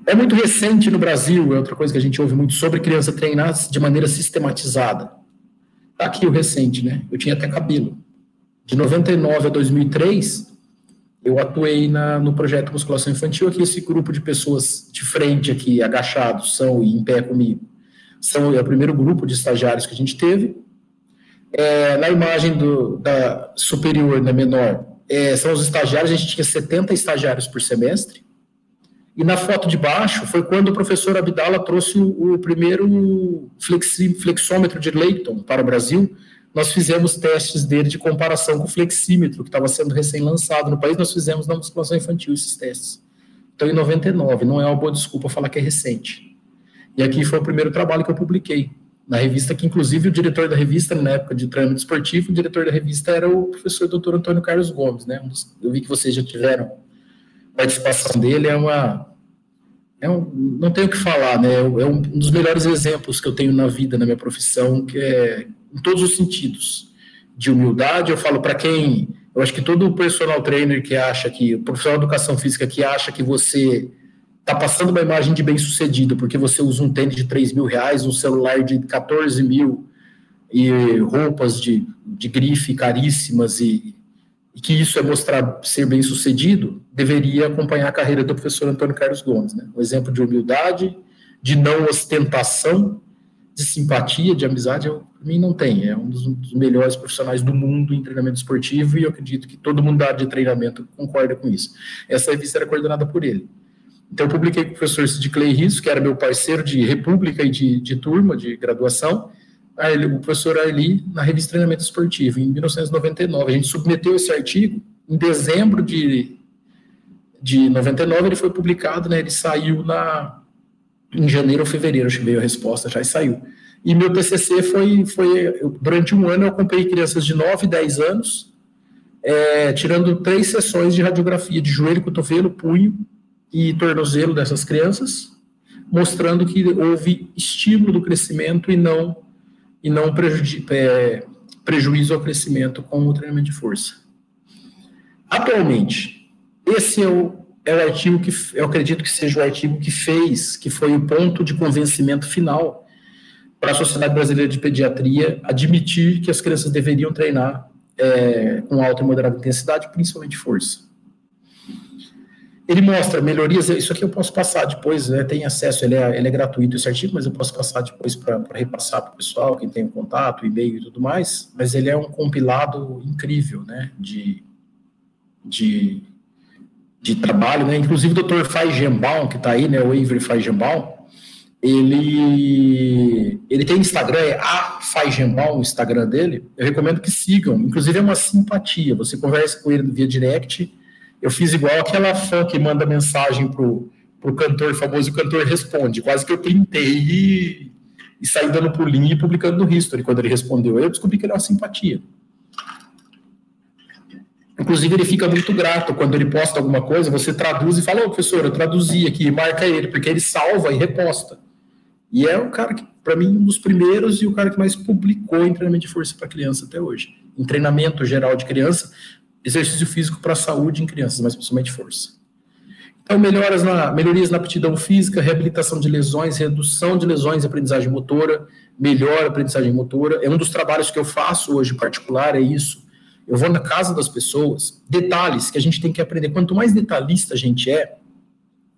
É muito recente no Brasil, é outra coisa que a gente ouve muito sobre criança treinar de maneira sistematizada. Está aqui o recente, né? Eu tinha até cabelo. De 99 a 2003, eu atuei no projeto Musculação Infantil. Aqui esse grupo de pessoas de frente aqui, agachados, e em pé comigo, é o primeiro grupo de estagiários que a gente teve. Na imagem da superior, na menor, são os estagiários. A gente tinha 70 estagiários por semestre. E na foto de baixo foi quando o professor Abdala trouxe o primeiro flexômetro de Leighton para o Brasil. Nós fizemos testes dele de comparação com o flexímetro, que estava sendo recém-lançado no país. Nós fizemos na musculação infantil esses testes. Então, em 99, não é uma boa desculpa falar que é recente. E aqui foi o primeiro trabalho que eu publiquei na revista, que inclusive o diretor da revista, na época de treinamento esportivo, o diretor da revista era o professor Dr. Antônio Carlos Gomes, né? Eu vi que vocês já tiveram participação dele, não tenho o que falar, né? É um dos melhores exemplos que eu tenho na vida, na minha profissão, que é em todos os sentidos. De humildade, eu falo para quem... Eu acho que todo personal trainer que acha que... O profissional de educação física que acha que você está passando uma imagem de bem-sucedido porque você usa um tênis de R$3.000, um celular de 14 mil e roupas de grife caríssimas e que isso é mostrar ser bem-sucedido, deveria acompanhar a carreira do professor Antônio Carlos Gomes, né? Um exemplo de humildade, de não ostentação, de simpatia, de amizade, para mim não tem. É um dos melhores profissionais do mundo em treinamento esportivo, e eu acredito que todo mundo da área de treinamento concorda com isso. Essa revista era coordenada por ele. Então, eu publiquei com o professor Sid Clay Risso, que era meu parceiro de república e de turma, de graduação, o professor Arli, na revista Treinamento Esportivo, em 1999. A gente submeteu esse artigo em dezembro de 99, ele foi publicado, né? Ele saiu em janeiro ou fevereiro, acho que veio a resposta já, e saiu. E meu TCC durante um ano eu acompanhei crianças de 9 e 10 anos, tirando 3 sessões de radiografia de joelho, cotovelo, punho e tornozelo dessas crianças, mostrando que houve estímulo do crescimento e não prejuízo ao crescimento com o treinamento de força. Atualmente, esse é o artigo que eu acredito que seja o artigo que foi o ponto de convencimento final para a Sociedade Brasileira de Pediatria admitir que as crianças deveriam treinar com alta e moderada intensidade, principalmente força. Ele mostra melhorias, isso aqui eu posso passar depois, né, tem acesso, ele é gratuito esse artigo, mas eu posso passar depois para repassar para o pessoal, quem tem contato, e-mail e tudo mais, mas ele é um compilado incrível, né, de trabalho, né, inclusive o Dr. Feigenbaum, que está aí, né, o Avery Feigenbaum, ele tem Instagram, é a Feigenbaum, o Instagram dele, eu recomendo que sigam, inclusive é uma simpatia, você conversa com ele via direct. Eu fiz igual aquela fã que manda mensagem pro cantor famoso e o cantor responde. Quase que eu printei e saí dando pulinho e publicando no History quando ele respondeu. Eu descobri que ele é uma simpatia. Inclusive, ele fica muito grato quando ele posta alguma coisa, você traduz e fala, professor, eu traduzi aqui, marca ele, porque ele salva e reposta. E é o cara que, para mim, um dos primeiros e o cara que mais publicou em treinamento de força para criança até hoje. Em treinamento geral de criança, exercício físico para a saúde em crianças, mas principalmente força. Então, melhorias na aptidão física, reabilitação de lesões, redução de lesões e aprendizagem motora, melhor aprendizagem motora. É um dos trabalhos que eu faço hoje em particular, é isso. Eu vou na casa das pessoas, detalhes que a gente tem que aprender. Quanto mais detalhista a gente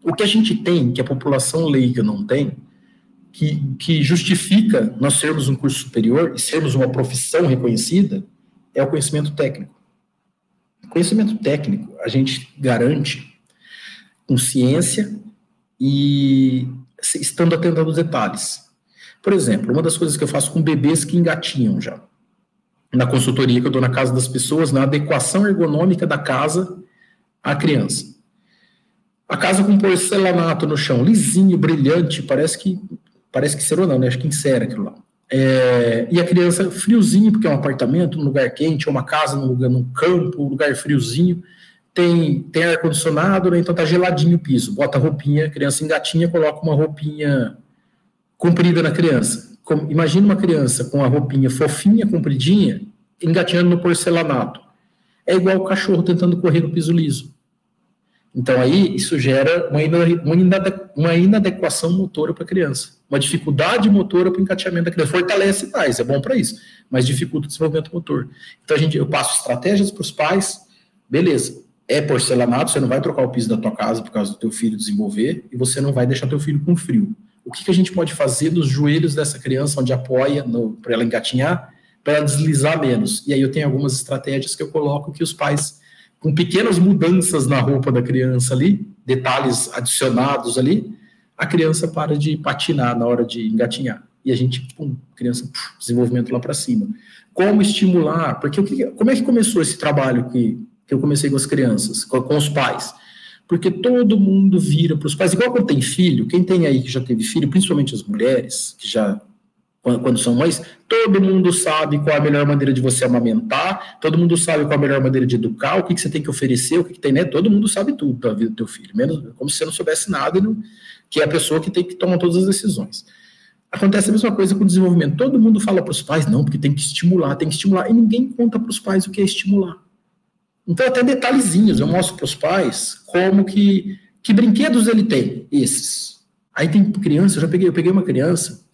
o que a gente tem, que a população leiga não tem, que justifica nós sermos um curso superior e sermos uma profissão reconhecida, é o conhecimento técnico. Conhecimento técnico a gente garante com ciência e estando atento aos detalhes. Por exemplo, uma das coisas que eu faço com bebês que engatinham já, na consultoria que eu dou na casa das pessoas, na adequação ergonômica da casa à criança. A casa com porcelanato no chão, lisinho, brilhante, parece que cerou não, né? Acho que encera aquilo lá. E a criança friozinho, porque é um apartamento, num lugar quente, ou uma casa num campo, um lugar friozinho, tem ar-condicionado, né? Então tá geladinho o piso. Bota a roupinha, a criança engatinha, coloca uma roupinha comprida na criança. Imagina uma criança com a roupinha fofinha, compridinha, engatinhando no porcelanato. É igual o cachorro tentando correr no piso liso. Então aí isso gera uma inadequação motora para a criança, uma dificuldade motora para o engateamento da criança. Fortalece mais, é bom para isso, mas dificulta o desenvolvimento motor. Então eu passo estratégias para os pais, beleza, é porcelanato, você não vai trocar o piso da tua casa por causa do teu filho desenvolver, e você não vai deixar teu filho com frio. O que a gente pode fazer nos joelhos dessa criança, onde apoia, para ela engatinhar, para ela deslizar menos? E aí eu tenho algumas estratégias que eu coloco que os pais, com pequenas mudanças na roupa da criança ali, detalhes adicionados ali, a criança para de patinar na hora de engatinhar. E a gente, criança, desenvolvimento lá para cima. Como estimular? Porque como é que começou esse trabalho que eu comecei com as crianças, com os pais? Porque todo mundo vira para os pais, igual quando tem filho, quem tem aí que já teve filho, principalmente as mulheres, que já, quando são mães, todo mundo sabe qual é a melhor maneira de você amamentar, todo mundo sabe qual é a melhor maneira de educar, o que você tem que oferecer, o que tem, né? Todo mundo sabe tudo da vida do teu filho, menos como se você não soubesse nada, que é a pessoa que tem que tomar todas as decisões. Acontece a mesma coisa com o desenvolvimento. Todo mundo fala para os pais, não, porque tem que estimular, e ninguém conta para os pais o que é estimular. Então, até detalhezinhos, eu mostro para os pais como que brinquedos ele tem, esses. Aí tem criança, eu peguei uma criança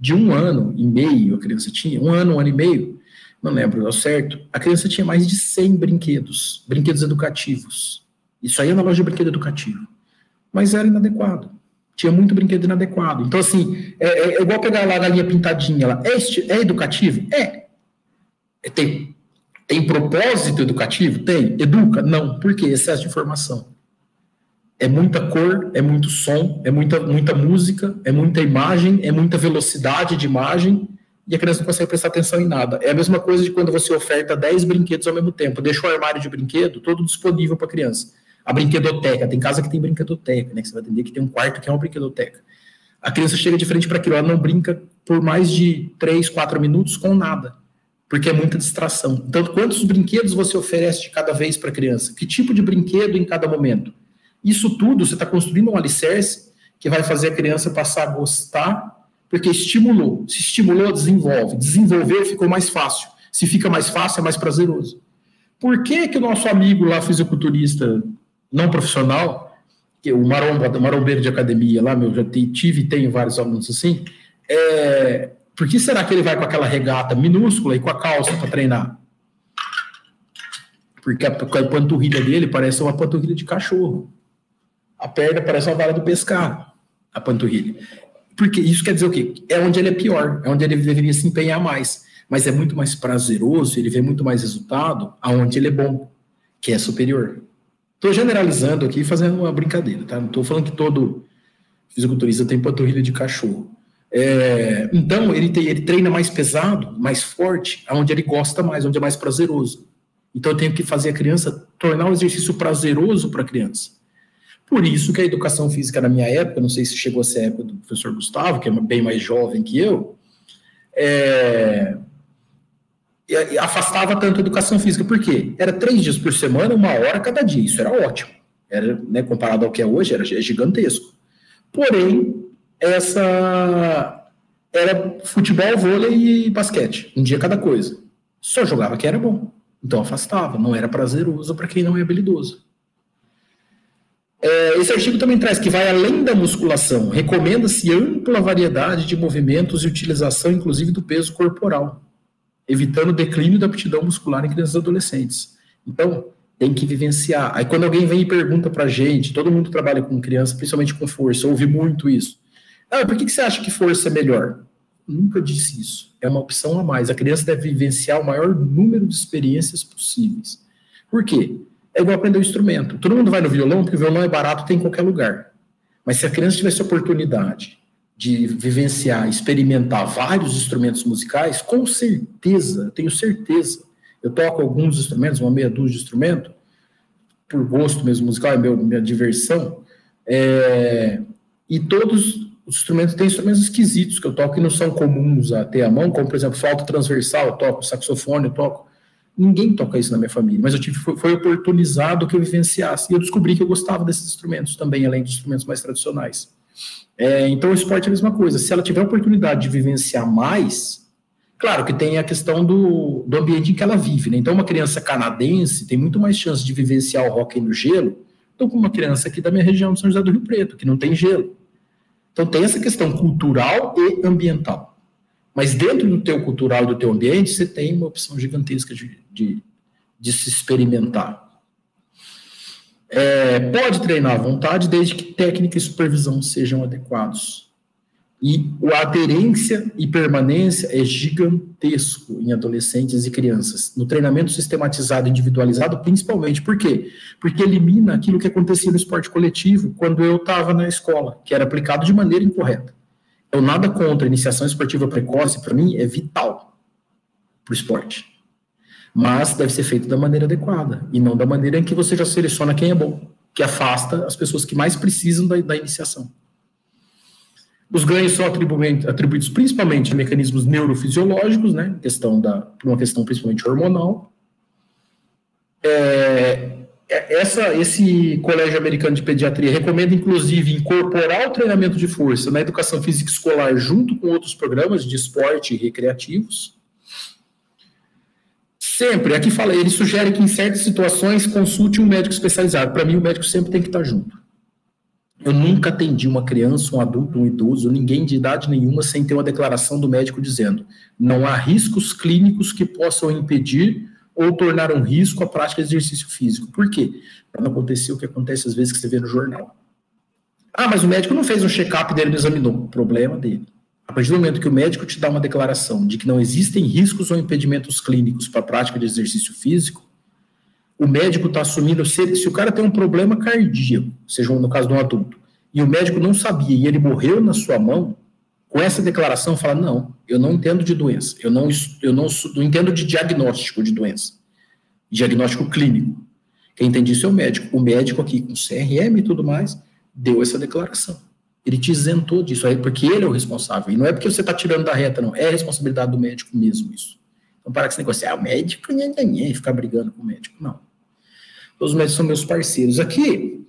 de 1 ano e meio, a criança tinha, 1 ano e meio, não lembro ao certo, a criança tinha mais de 100 brinquedos educativos. Isso aí é na loja de brinquedo educativo. Mas era inadequado. Tinha muito brinquedo inadequado. Então, assim, é igual pegar lá a galinha pintadinha lá. É educativo? Tem propósito educativo? Tem. Educa? Não. Por quê? Excesso de informação. É muita cor, é muito som, é muita música, é muita imagem, é muita velocidade de imagem, e a criança não consegue prestar atenção em nada. É a mesma coisa de quando você oferta 10 brinquedos ao mesmo tempo, deixa o armário de brinquedo todo disponível para a criança. A brinquedoteca, tem casa que tem brinquedoteca, né, que você vai entender que tem um quarto que é uma brinquedoteca. A criança chega de frente para aquilo, ela não brinca por mais de 3, 4 minutos com nada, porque é muita distração. Então, quantos brinquedos você oferece de cada vez para a criança? Que tipo de brinquedo em cada momento? Isso tudo, você está construindo um alicerce que vai fazer a criança passar a gostar, porque estimulou. Se estimulou, desenvolve. Desenvolveu, ficou mais fácil. Se fica mais fácil, é mais prazeroso. Por que o nosso amigo lá, fisiculturista não profissional, que o marombeiro de academia lá, já tive e tenho vários alunos assim, por que será que ele vai com aquela regata minúscula e com a calça para treinar? Porque a panturrilha dele parece uma panturrilha de cachorro. A perna parece uma vara do pescar, a panturrilha. Porque isso quer dizer o quê? É onde ele é pior, é onde ele deveria se empenhar mais. Mas é muito mais prazeroso, ele vê muito mais resultado aonde ele é bom, que é superior. Estou generalizando aqui, fazendo uma brincadeira, tá? Não estou falando que todo fisiculturista tem panturrilha de cachorro. Então, ele treina mais pesado, mais forte, aonde ele gosta mais, onde é mais prazeroso. Então, eu tenho que fazer a criança, tornar o exercício prazeroso para a criança. Por isso que a educação física na minha época, não sei se chegou a ser a época do professor Gustavo, que é bem mais jovem que eu, afastava tanto a educação física. Por quê? Era 3 dias por semana, 1 hora cada dia. Isso era ótimo. Era, né, comparado ao que é hoje, era gigantesco. Porém, era futebol, vôlei e basquete. Um dia cada coisa. Só jogava que era bom. Então afastava. Não era prazeroso para quem não é habilidoso. Esse artigo também traz que vai além da musculação. Recomenda-se ampla variedade de movimentos e utilização, inclusive, do peso corporal, evitando o declínio da aptidão muscular em crianças e adolescentes. Então, tem que vivenciar. Aí, quando alguém vem e pergunta pra gente, todo mundo trabalha com criança, principalmente com força, ouve muito isso. Por que você acha que força é melhor? Nunca disse isso. É uma opção a mais. A criança deve vivenciar o maior número de experiências possíveis. Por quê? É igual aprender um instrumento. Todo mundo vai no violão, porque o violão é barato, tem em qualquer lugar. Mas se a criança tivesse a oportunidade de vivenciar, experimentar vários instrumentos musicais, com certeza, tenho certeza, eu toco alguns instrumentos, uma meia dúzia de instrumentos, por gosto mesmo musical, é minha diversão, E todos os instrumentos, tem instrumentos esquisitos que eu toco que não são comuns a ter à mão, como, por exemplo, flauta transversal, eu toco, saxofone, eu toco. Ninguém toca isso na minha família, mas foi oportunizado que eu vivenciasse. E eu descobri que eu gostava desses instrumentos também, além dos instrumentos mais tradicionais. Então, o esporte é a mesma coisa. Se ela tiver a oportunidade de vivenciar mais, claro que tem a questão do ambiente em que ela vive, né? Então, uma criança canadense tem muito mais chance de vivenciar o hóquei no gelo do que uma criança aqui da minha região de São José do Rio Preto, que não tem gelo. Então, tem essa questão cultural e ambiental. Mas dentro do teu cultural e do teu ambiente, você tem uma opção gigantesca de se experimentar. Pode treinar à vontade, desde que técnica e supervisão sejam adequados. E a aderência e permanência é gigantesco em adolescentes e crianças. No treinamento sistematizado e individualizado, principalmente. Por quê? Porque elimina aquilo que acontecia no esporte coletivo quando eu estava na escola, que era aplicado de maneira incorreta. Então, nada contra a iniciação esportiva precoce, para mim, é vital para o esporte. Mas deve ser feito da maneira adequada, e não da maneira em que você já seleciona quem é bom, que afasta as pessoas que mais precisam da iniciação. Os ganhos são atribuídos principalmente a mecanismos neurofisiológicos, né, por uma questão principalmente hormonal. Esse Colégio Americano de Pediatria recomenda, inclusive, incorporar o treinamento de força na educação física escolar junto com outros programas de esporte e recreativos. Sempre, aqui fala, ele sugere que em certas situações consulte um médico especializado. Para mim, o médico sempre tem que estar junto. Eu nunca atendi uma criança, um adulto, um idoso, ninguém de idade nenhuma sem ter uma declaração do médico dizendo: não há riscos clínicos que possam impedir ou tornar um risco a prática de exercício físico. Por quê? Para não acontecer o que acontece às vezes que você vê no jornal. Mas o médico não fez um check-up dele, não examinou. Problema dele. A partir do momento que o médico te dá uma declaração de que não existem riscos ou impedimentos clínicos para a prática de exercício físico, o médico está assumindo, se o cara tem um problema cardíaco, seja no caso de um adulto, e o médico não sabia e ele morreu na sua mão, com essa declaração fala: não, eu não entendo de doença, eu não entendo de diagnóstico de doença, diagnóstico clínico. Quem entende isso é o médico. O médico aqui, com CRM e tudo mais, deu essa declaração. Ele te isentou disso aí, porque ele é o responsável. E não é porque você está tirando da reta, não. É a responsabilidade do médico mesmo isso. Então, para que esse negócio, o médico, ninguém ficar brigando com o médico. Não. Os médicos são meus parceiros. Aqui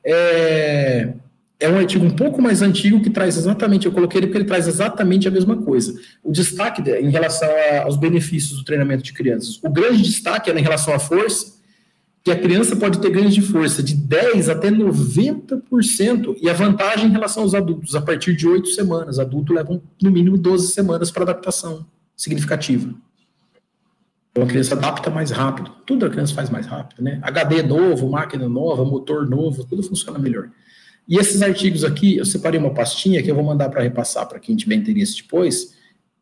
é um artigo um pouco mais antigo que traz exatamente, eu coloquei ele porque ele traz exatamente a mesma coisa. O destaque em relação aos benefícios do treinamento de crianças. O grande destaque é em relação à força, que a criança pode ter ganhos de força de 10% até 90%, e a vantagem em relação aos adultos, a partir de 8 semanas. Adulto leva no mínimo 12 semanas para adaptação significativa. Então a criança adapta mais rápido, tudo a criança faz mais rápido, né? HD novo, máquina nova, motor novo, tudo funciona melhor. E esses artigos aqui, eu separei uma pastinha que eu vou mandar para repassar para quem tiver interesse depois,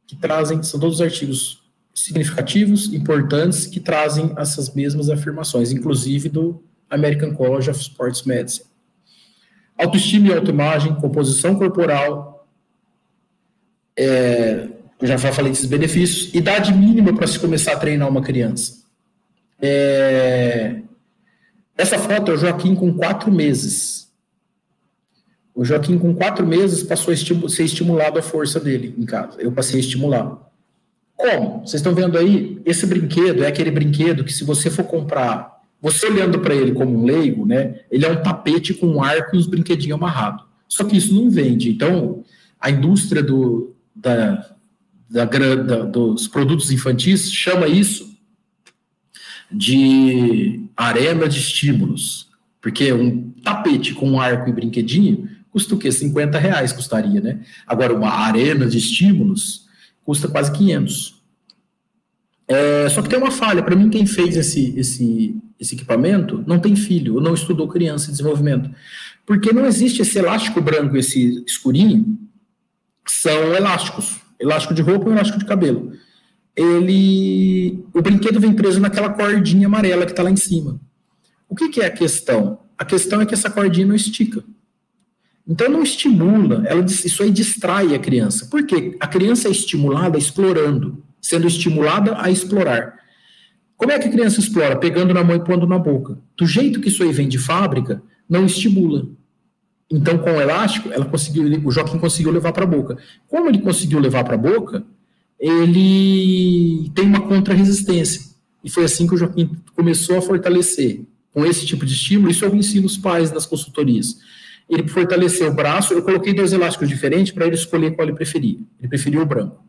que trazem, são todos os artigos significativos, importantes, que trazem essas mesmas afirmações, inclusive do American College of Sports Medicine. Autoestima e autoimagem, composição corporal, eu já falei desses benefícios, idade mínima para se começar a treinar uma criança. Essa foto é o Joaquim com 4 meses. O Joaquim com 4 meses passou a ser estimulado a força dele em casa. Eu passei a estimular. Como? Vocês estão vendo aí? Esse brinquedo é aquele brinquedo que, se você for comprar, você olhando para ele como um leigo, né? Ele é um tapete com um arco e uns brinquedinhos amarrados. Só que isso não vende. Então, a indústria dos produtos infantis chama isso de arena de estímulos. Porque um tapete com um arco e brinquedinho custa o quê? R$50 custaria, né? Agora, uma arena de estímulos custa quase 500. Só que tem uma falha. Para mim, quem fez esse equipamento não tem filho, ou não estudou criança em desenvolvimento. Porque não existe esse elástico branco, esse escurinho, são elásticos. Elástico de roupa e elástico de cabelo. O brinquedo vem preso naquela cordinha amarela que está lá em cima. O que é a questão? A questão é que essa cordinha não estica. Então, não estimula, isso aí distrai a criança. Por quê? A criança é estimulada explorando, sendo estimulada a explorar. Como é que a criança explora? Pegando na mão e pondo na boca. Do jeito que isso aí vem de fábrica, não estimula. Então, com o elástico, o Joaquim conseguiu levar para a boca. Como ele conseguiu levar para a boca, ele tem uma contra-resistência. E foi assim que o Joaquim começou a fortalecer. Com esse tipo de estímulo, isso eu ensino os pais nas consultorias. Ele fortaleceu o braço, eu coloquei 2 elásticos diferentes para ele escolher qual ele preferia. Ele preferiu o branco,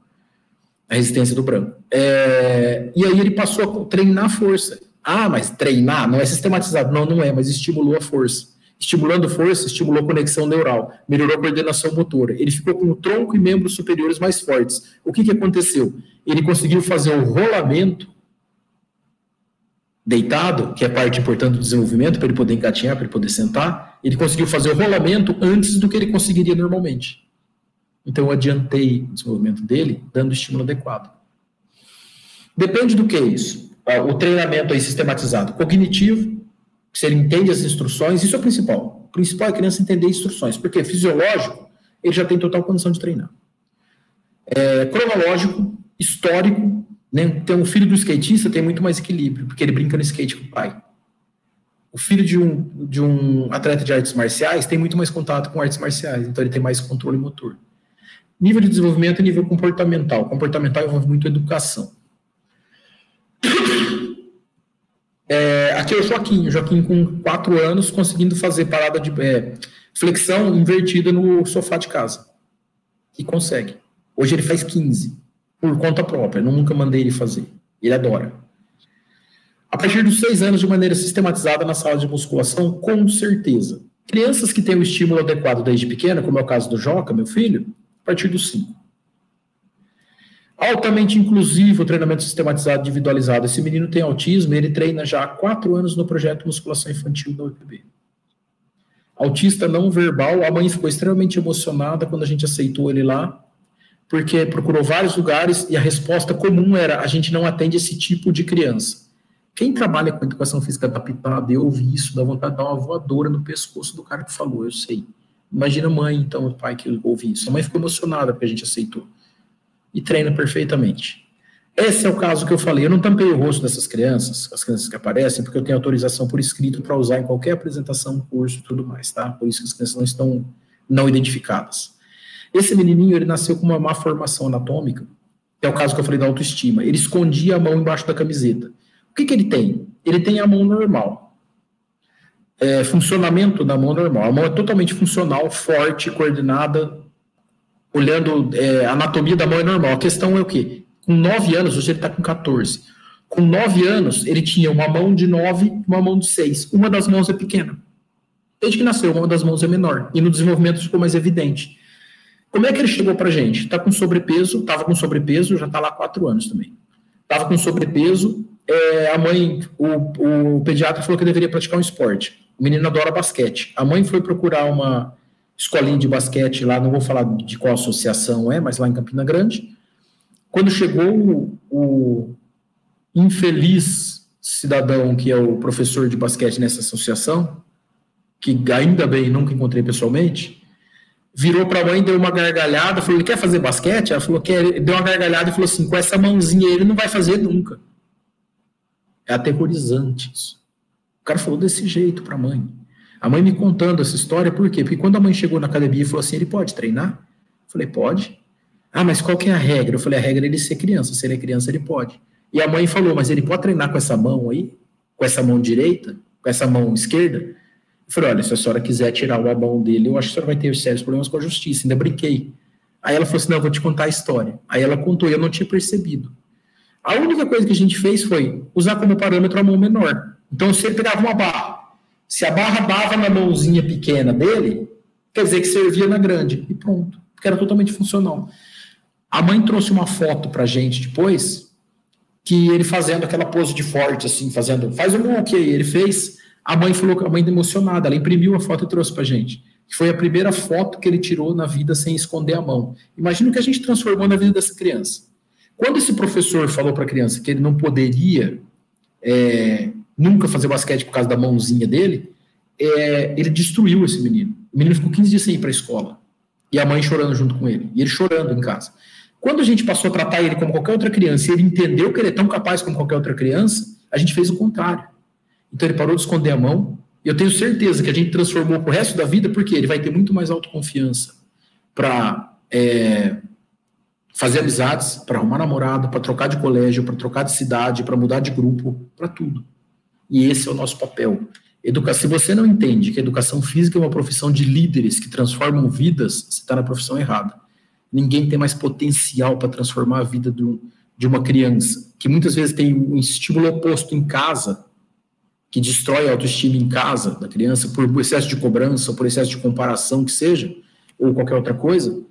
a resistência do branco. E aí ele passou a treinar força. Ah, mas treinar não é sistematizado. Não, não é, mas estimulou a força. Estimulando força, estimulou a conexão neural, melhorou a coordenação motora. Ele ficou com o tronco e membros superiores mais fortes. O que aconteceu? Ele conseguiu fazer o rolamento deitado, que é parte importante do desenvolvimento, para ele poder engatinhar, para ele poder sentar. Ele conseguiu fazer o rolamento antes do que ele conseguiria normalmente. Então, eu adiantei o desenvolvimento dele, dando o estímulo adequado. Depende do que é isso. O treinamento aí sistematizado, cognitivo, se ele entende as instruções, isso é o principal. O principal é a criança entender instruções, porque fisiológico, ele já tem total condição de treinar. Cronológico, histórico, né? Tem um filho do skatista, tem muito mais equilíbrio, porque ele brinca no skate com o pai. O filho de um atleta de artes marciais tem muito mais contato com artes marciais, então ele tem mais controle motor. Nível de desenvolvimento e nível comportamental. Comportamental envolve muito educação. Aqui é o Joaquim com 4 anos conseguindo fazer parada de flexão invertida no sofá de casa. E consegue. Hoje ele faz 15, por conta própria, nunca mandei ele fazer. Ele adora. A partir dos 6 anos, de maneira sistematizada na sala de musculação, com certeza. Crianças que têm o estímulo adequado desde pequena, como é o caso do Joca, meu filho, a partir dos 5. Altamente inclusivo, treinamento sistematizado, individualizado. Esse menino tem autismo, ele treina já há 4 anos no projeto Musculação Infantil da UFPB. Autista não verbal, a mãe ficou extremamente emocionada quando a gente aceitou ele lá, porque procurou vários lugares e a resposta comum era: a gente não atende esse tipo de criança. Quem trabalha com educação física adaptada, eu ouvi isso, dá vontade de dar uma voadora no pescoço do cara que falou, eu sei. Imagina a mãe, então, o pai que ouve isso. A mãe ficou emocionada porque a gente aceitou. E treina perfeitamente. Esse é o caso que eu falei. Eu não tampei o rosto dessas crianças, as crianças que aparecem, porque eu tenho autorização por escrito para usar em qualquer apresentação, curso e tudo mais, tá? Por isso que as crianças não estão não identificadas. Esse menininho, ele nasceu com uma má formação anatômica, que é o caso que eu falei da autoestima. Ele escondia a mão embaixo da camiseta. O que ele tem? Ele tem a mão normal. Funcionamento da mão normal. A mão é totalmente funcional, forte, coordenada, olhando a anatomia da mão é normal. A questão é o quê? Com 9 anos, hoje ele está com 14. Com 9 anos, ele tinha uma mão de 9 e uma mão de 6. Uma das mãos é pequena. Desde que nasceu, uma das mãos é menor. E no desenvolvimento ficou mais evidente. Como é que ele chegou pra gente? Está com sobrepeso, estava com sobrepeso, já está lá há 4 anos também. Estava com sobrepeso, a mãe, o pediatra falou que deveria praticar um esporte. O menino adora basquete. A mãe foi procurar uma escolinha de basquete lá, não vou falar de qual associação mas lá em Campina Grande. Quando chegou o infeliz cidadão que é o professor de basquete nessa associação, que ainda bem nunca encontrei pessoalmente, virou para a mãe, deu uma gargalhada, falou: ele quer fazer basquete? Ela falou: quer. Deu uma gargalhada e falou assim: com essa mãozinha ele não vai fazer nunca. É aterrorizante isso. O cara falou desse jeito para a mãe. A mãe me contando essa história, por quê? Porque quando a mãe chegou na academia e falou assim: ele pode treinar? Eu falei: pode. Ah, mas qual que é a regra? Eu falei: a regra é ele ser criança. Se ele é criança, ele pode. E a mãe falou: mas ele pode treinar com essa mão aí? Com essa mão direita? Com essa mão esquerda? Eu falei: olha, se a senhora quiser tirar uma mão dele, eu acho que a senhora vai ter sérios problemas com a justiça. Ainda brinquei. Aí ela falou assim: não, eu vou te contar a história. Aí ela contou e eu não tinha percebido. A única coisa que a gente fez foi usar como parâmetro a mão menor. Então, se ele pegava uma barra, se a barra dava na mãozinha pequena dele, quer dizer que servia na grande. E pronto, porque era totalmente funcional. A mãe trouxe uma foto pra gente depois, que ele fazendo aquela pose de forte, assim, faz um walk aí. Ele fez, a mãe falou, a mãe emocionada, ela imprimiu a foto e trouxe pra gente. Que foi a primeira foto que ele tirou na vida sem esconder a mão. Imagina o que a gente transformou na vida dessa criança. Quando esse professor falou para a criança que ele não poderia nunca fazer basquete por causa da mãozinha dele, ele destruiu esse menino. O menino ficou 15 dias sem ir para a escola. E a mãe chorando junto com ele. E ele chorando em casa. Quando a gente passou a tratar ele como qualquer outra criança, e ele entendeu que ele é tão capaz como qualquer outra criança, a gente fez o contrário. Então ele parou de esconder a mão, Eu tenho certeza que a gente transformou pro resto da vida, porque ele vai ter muito mais autoconfiança para fazer amizades, para arrumar namorado, para trocar de colégio, para trocar de cidade, para mudar de grupo, para tudo. E esse é o nosso papel. Se você não entende que a educação física é uma profissão de líderes que transformam vidas, você está na profissão errada. Ninguém tem mais potencial para transformar a vida de uma criança, que muitas vezes tem um estímulo oposto em casa, que destrói a autoestima em casa da criança, por excesso de cobrança, por excesso de comparação, que seja, ou qualquer outra coisa,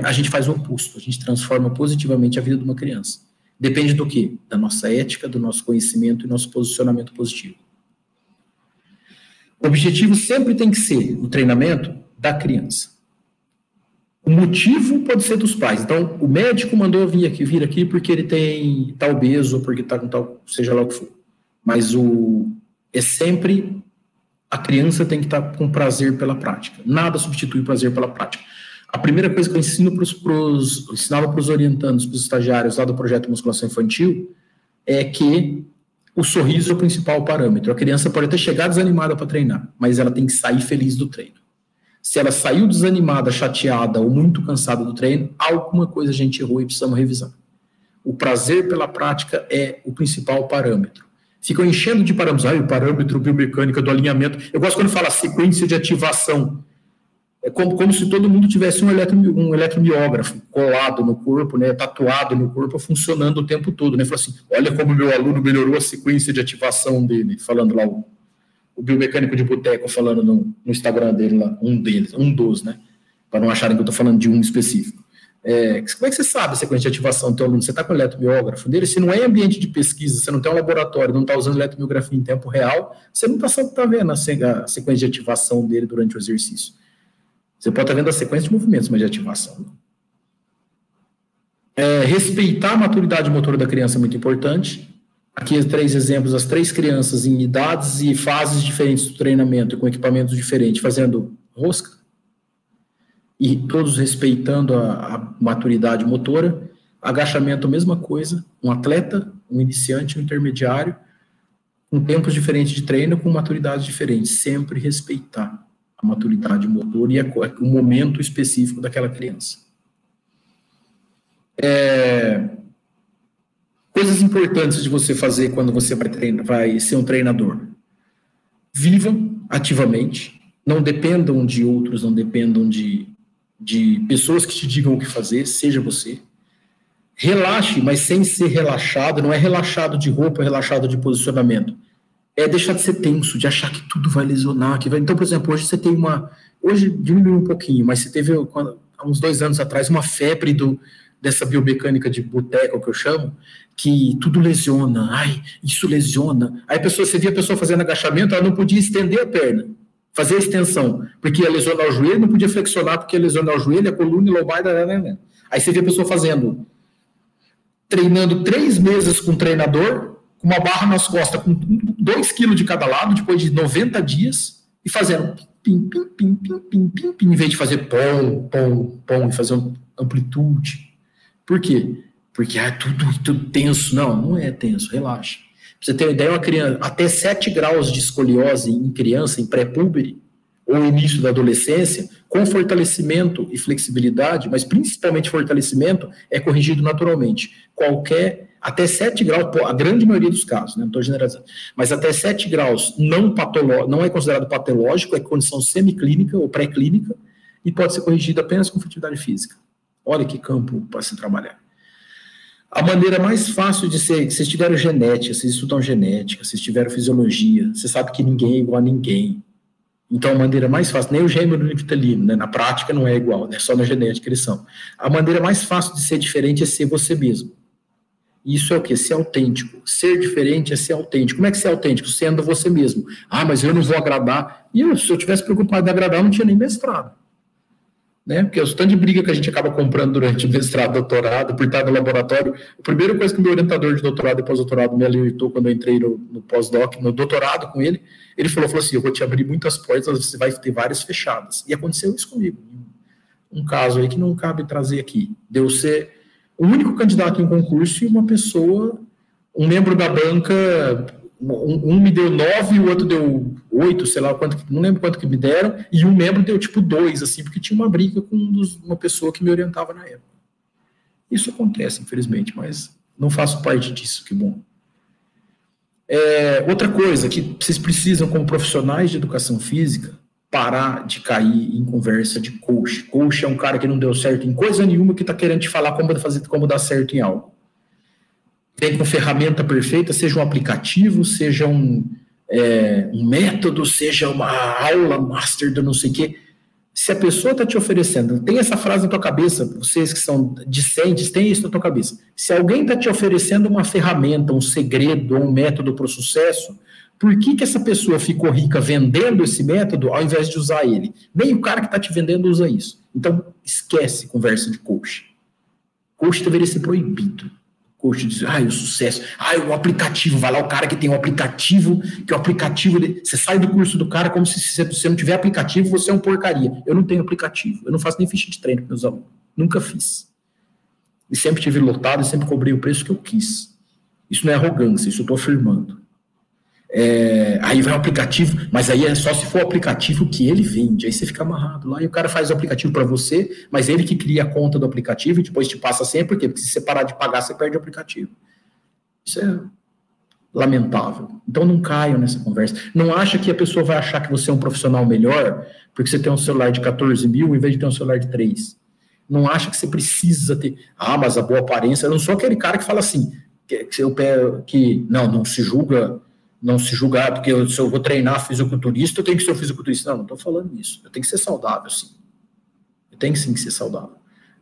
a gente faz o oposto, a gente transforma positivamente a vida de uma criança. Depende do quê? Da nossa ética, do nosso conhecimento e nosso posicionamento positivo. O objetivo sempre tem que ser o treinamento da criança. O motivo pode ser dos pais. Então, o médico mandou vir aqui porque ele está obeso, ou porque está com tal, seja lá o que for. Mas é sempre a criança tem que estar com prazer pela prática. Nada substitui o prazer pela prática. A primeira coisa que eu ensinava para os orientandos, para os estagiários lá do projeto Musculação Infantil, é que o sorriso é o principal parâmetro. A criança pode até chegar desanimada para treinar, mas ela tem que sair feliz do treino. Se ela saiu desanimada, chateada ou muito cansada do treino, alguma coisa a gente errou e precisamos revisar. O prazer pela prática é o principal parâmetro. Ficam enchendo de parâmetros. O parâmetro biomecânica do alinhamento. Eu gosto quando fala sequência de ativação. É como se todo mundo tivesse um eletromiógrafo colado no corpo, né, tatuado no corpo, funcionando o tempo todo. Né? Fala assim, olha como meu aluno melhorou a sequência de ativação dele, falando lá o biomecânico de boteco, falando no Instagram dele lá, um dos, né, para não acharem que eu estou falando de um específico. Como é que você sabe a sequência de ativação do teu aluno? Você está com o eletromiógrafo dele? Se não é ambiente de pesquisa, você não tem um laboratório, não está usando eletromiografia em tempo real, você não está vendo a sequência de ativação dele durante o exercício. Você pode estar vendo a sequência de movimentos, mas de ativação não. Respeitar a maturidade motora da criança é muito importante. Aqui 3 exemplos, as 3 crianças em idades e fases diferentes do treinamento, com equipamentos diferentes, fazendo rosca, e todos respeitando a maturidade motora. Agachamento, a mesma coisa, um atleta, um iniciante, um intermediário, com tempos diferentes de treino, com maturidades diferentes, sempre respeitar a maturidade motora e o momento específico daquela criança. Coisas importantes de você fazer quando você vai ser um treinador. Vivam ativamente, não dependam de outros, não dependam de pessoas que te digam o que fazer, seja você. Relaxe, mas sem ser relaxado, não é relaxado de roupa, é relaxado de posicionamento. É deixar de ser tenso, de achar que tudo vai lesionar. Então, por exemplo, hoje você tem hoje diminuiu um pouquinho, mas você teve, há uns 2 anos atrás, uma febre dessa biomecânica de boteco, que eu chamo, que tudo lesiona. Ai, isso lesiona. Aí você via a pessoa fazendo agachamento, ela não podia estender a perna, fazer a extensão, porque ia lesionar o joelho, não podia flexionar, porque ia lesionar o joelho, a coluna, a lombar, Aí você via a pessoa treinando 3 meses com um treinador, com uma barra nas costas, com 2 quilos de cada lado, depois de 90 dias, e fazendo pim, pim, pim, pim, pim, pim, pim, em vez de fazer pom, pom, pom, e fazer amplitude. Por quê? Porque tudo tenso. Não é tenso, relaxa. Pra você ter uma ideia, uma criança, até 7 graus de escoliose em criança, em pré-púbere, ou início da adolescência, com fortalecimento e flexibilidade, mas principalmente fortalecimento, é corrigido naturalmente. Até 7 graus, a grande maioria dos casos, né, não estou generalizando, mas até 7 graus não é considerado patológico, é condição semiclínica ou pré-clínica, e pode ser corrigido apenas com atividade física. Olha que campo para se trabalhar. A maneira mais fácil de ser, vocês tiveram genética, vocês estudam genética, vocês tiveram fisiologia, você sabe que ninguém é igual a ninguém. Então, a maneira mais fácil, nem o gêmeo do Vitalino, né? Na prática não é igual, é só na genética eles são. A maneira mais fácil de ser diferente é ser você mesmo. Isso é o quê? Ser autêntico. Ser diferente é ser autêntico. Como é que ser autêntico? Sendo você mesmo. Mas eu não vou agradar. Se eu tivesse preocupado em agradar, eu não tinha nem mestrado. Né? Porque o tanto de briga que a gente acaba comprando durante o mestrado, doutorado, por estar no laboratório. A primeira coisa que o meu orientador de doutorado e pós-doutorado me alertou quando eu entrei no pós-doc, no doutorado com ele, ele falou assim, eu vou te abrir muitas portas, você vai ter várias fechadas. E aconteceu isso comigo. Um caso aí que não cabe trazer aqui. Deu ser o único candidato em concurso e uma pessoa, um membro da banca, um me deu 9 e o outro deu 8, sei lá quanto, não lembro quanto que me deram, e um membro deu tipo 2, assim, porque tinha uma briga com uma pessoa que me orientava na época. Isso acontece, infelizmente, mas não faço parte disso, que bom. Outra coisa que vocês precisam, como profissionais de educação física, parar de cair em conversa de coach. Coach é um cara que não deu certo em coisa nenhuma, que está querendo te falar como dar certo em algo. Vem com ferramenta perfeita, seja um aplicativo, seja um método, seja uma aula master do não sei o quê. Se a pessoa está te oferecendo, tem essa frase na tua cabeça, vocês que são discentes, tem isso na tua cabeça. Se alguém está te oferecendo uma ferramenta, um segredo ou um método para o sucesso, por que essa pessoa ficou rica vendendo esse método ao invés de usar ele? Nem o cara que está te vendendo usa isso. Então, esquece conversa de coach. Coach deveria ser proibido. Coach diz, o sucesso, o aplicativo, vai lá o cara que tem um aplicativo, que o aplicativo, você sai do curso do cara como se você não tiver aplicativo, você é um porcaria. Eu não tenho aplicativo, eu não faço nem ficha de treino para meus alunos, nunca fiz. E sempre tive lotado e sempre cobrei o preço que eu quis. Isso não é arrogância, isso eu estou afirmando. Aí vai o aplicativo, mas aí é só se for o aplicativo que ele vende, aí você fica amarrado lá, e o cara faz o aplicativo para você, mas ele que cria a conta do aplicativo e depois te passa a senha, por quê? Porque se você parar de pagar, você perde o aplicativo. Isso é lamentável. Então não caiam nessa conversa. Não acha que a pessoa vai achar que você é um profissional melhor, porque você tem um celular de 14 mil em vez de ter um celular de 3. Não acha que você precisa ter, mas a boa aparência, eu não sou aquele cara que fala assim, que não se julga, porque se eu vou treinar fisiculturista, eu tenho que ser um fisiculturista. Não estou falando isso. Eu tenho que ser saudável, sim. Eu tenho sim que ser saudável.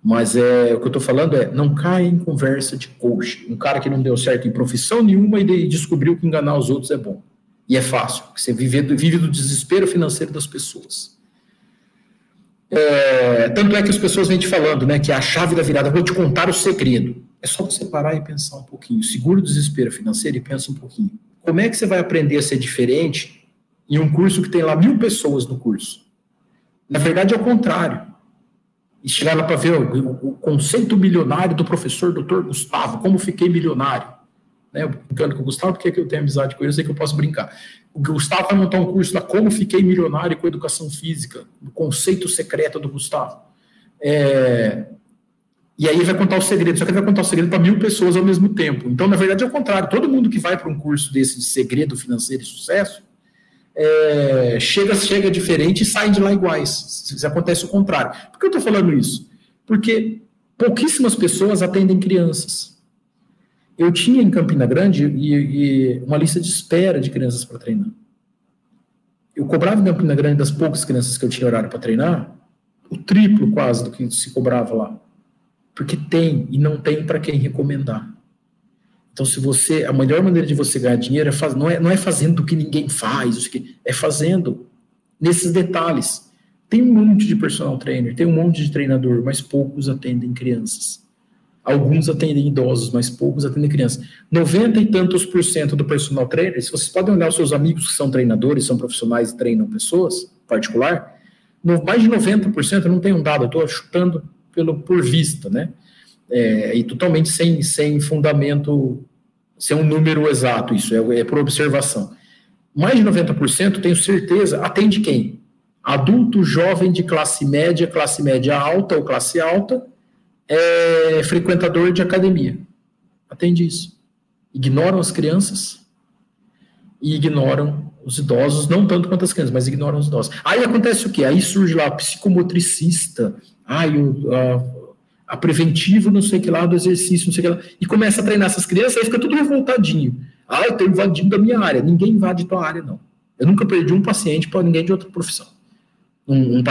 Mas o que eu estou falando não caia em conversa de coach. Um cara que não deu certo em profissão nenhuma e descobriu que enganar os outros é bom. E é fácil, porque você vive do desespero financeiro das pessoas. Tanto é que as pessoas vêm te falando, né, que é a chave da virada. Vou te contar o segredo. É só você parar e pensar um pouquinho. Segura o desespero financeiro e pensa um pouquinho. Como é que você vai aprender a ser diferente em um curso que tem lá 1000 pessoas no curso? Na verdade, é o contrário. E chegar lá para ver o conceito milionário do professor Dr. Gustavo, como fiquei milionário. Né? Eu brincando com o Gustavo, porque eu tenho amizade com ele, eu sei que eu posso brincar. O Gustavo vai montar um curso lá, como fiquei milionário com educação física, o conceito secreto do Gustavo. E aí vai contar o segredo, só que ele vai contar o segredo para 1000 pessoas ao mesmo tempo. Então, na verdade, é o contrário. Todo mundo que vai para um curso desse de segredo financeiro e sucesso, chega diferente e sai de lá iguais. Se acontece o contrário. Por que eu estou falando isso? Porque pouquíssimas pessoas atendem crianças. Eu tinha em Campina Grande uma lista de espera de crianças para treinar. Eu cobrava em Campina Grande das poucas crianças que eu tinha horário para treinar, o triplo quase do que se cobrava lá. Porque tem e não tem para quem recomendar. Então, a melhor maneira de você ganhar dinheiro não é fazendo o que ninguém faz, é fazendo nesses detalhes. Tem um monte de personal trainer, tem um monte de treinador, mas poucos atendem crianças. Alguns atendem idosos, mas poucos atendem crianças. 90 e tantos % do personal trainer, se vocês podem olhar os seus amigos que são treinadores, são profissionais e treinam pessoas, particular, mais de 90%, eu não tenho um dado, eu estou chutando por vista, né? E totalmente sem fundamento, sem um número exato, isso é por observação. Mais de 90%, tenho certeza, atende quem? Adulto jovem de classe média alta ou classe alta, frequentador de academia. Atende isso. Ignoram as crianças e ignoram os idosos, não tanto quanto as crianças, mas ignoram os idosos. Aí acontece o quê? Aí surge lá o psicomotricista, a preventivo, não sei o que lá, do exercício, não sei o que lá, e começa a treinar essas crianças, aí fica tudo revoltadinho. Eu estou invadindo da minha área. Ninguém invade tua área, não. Eu nunca perdi um paciente para ninguém de outra profissão. Um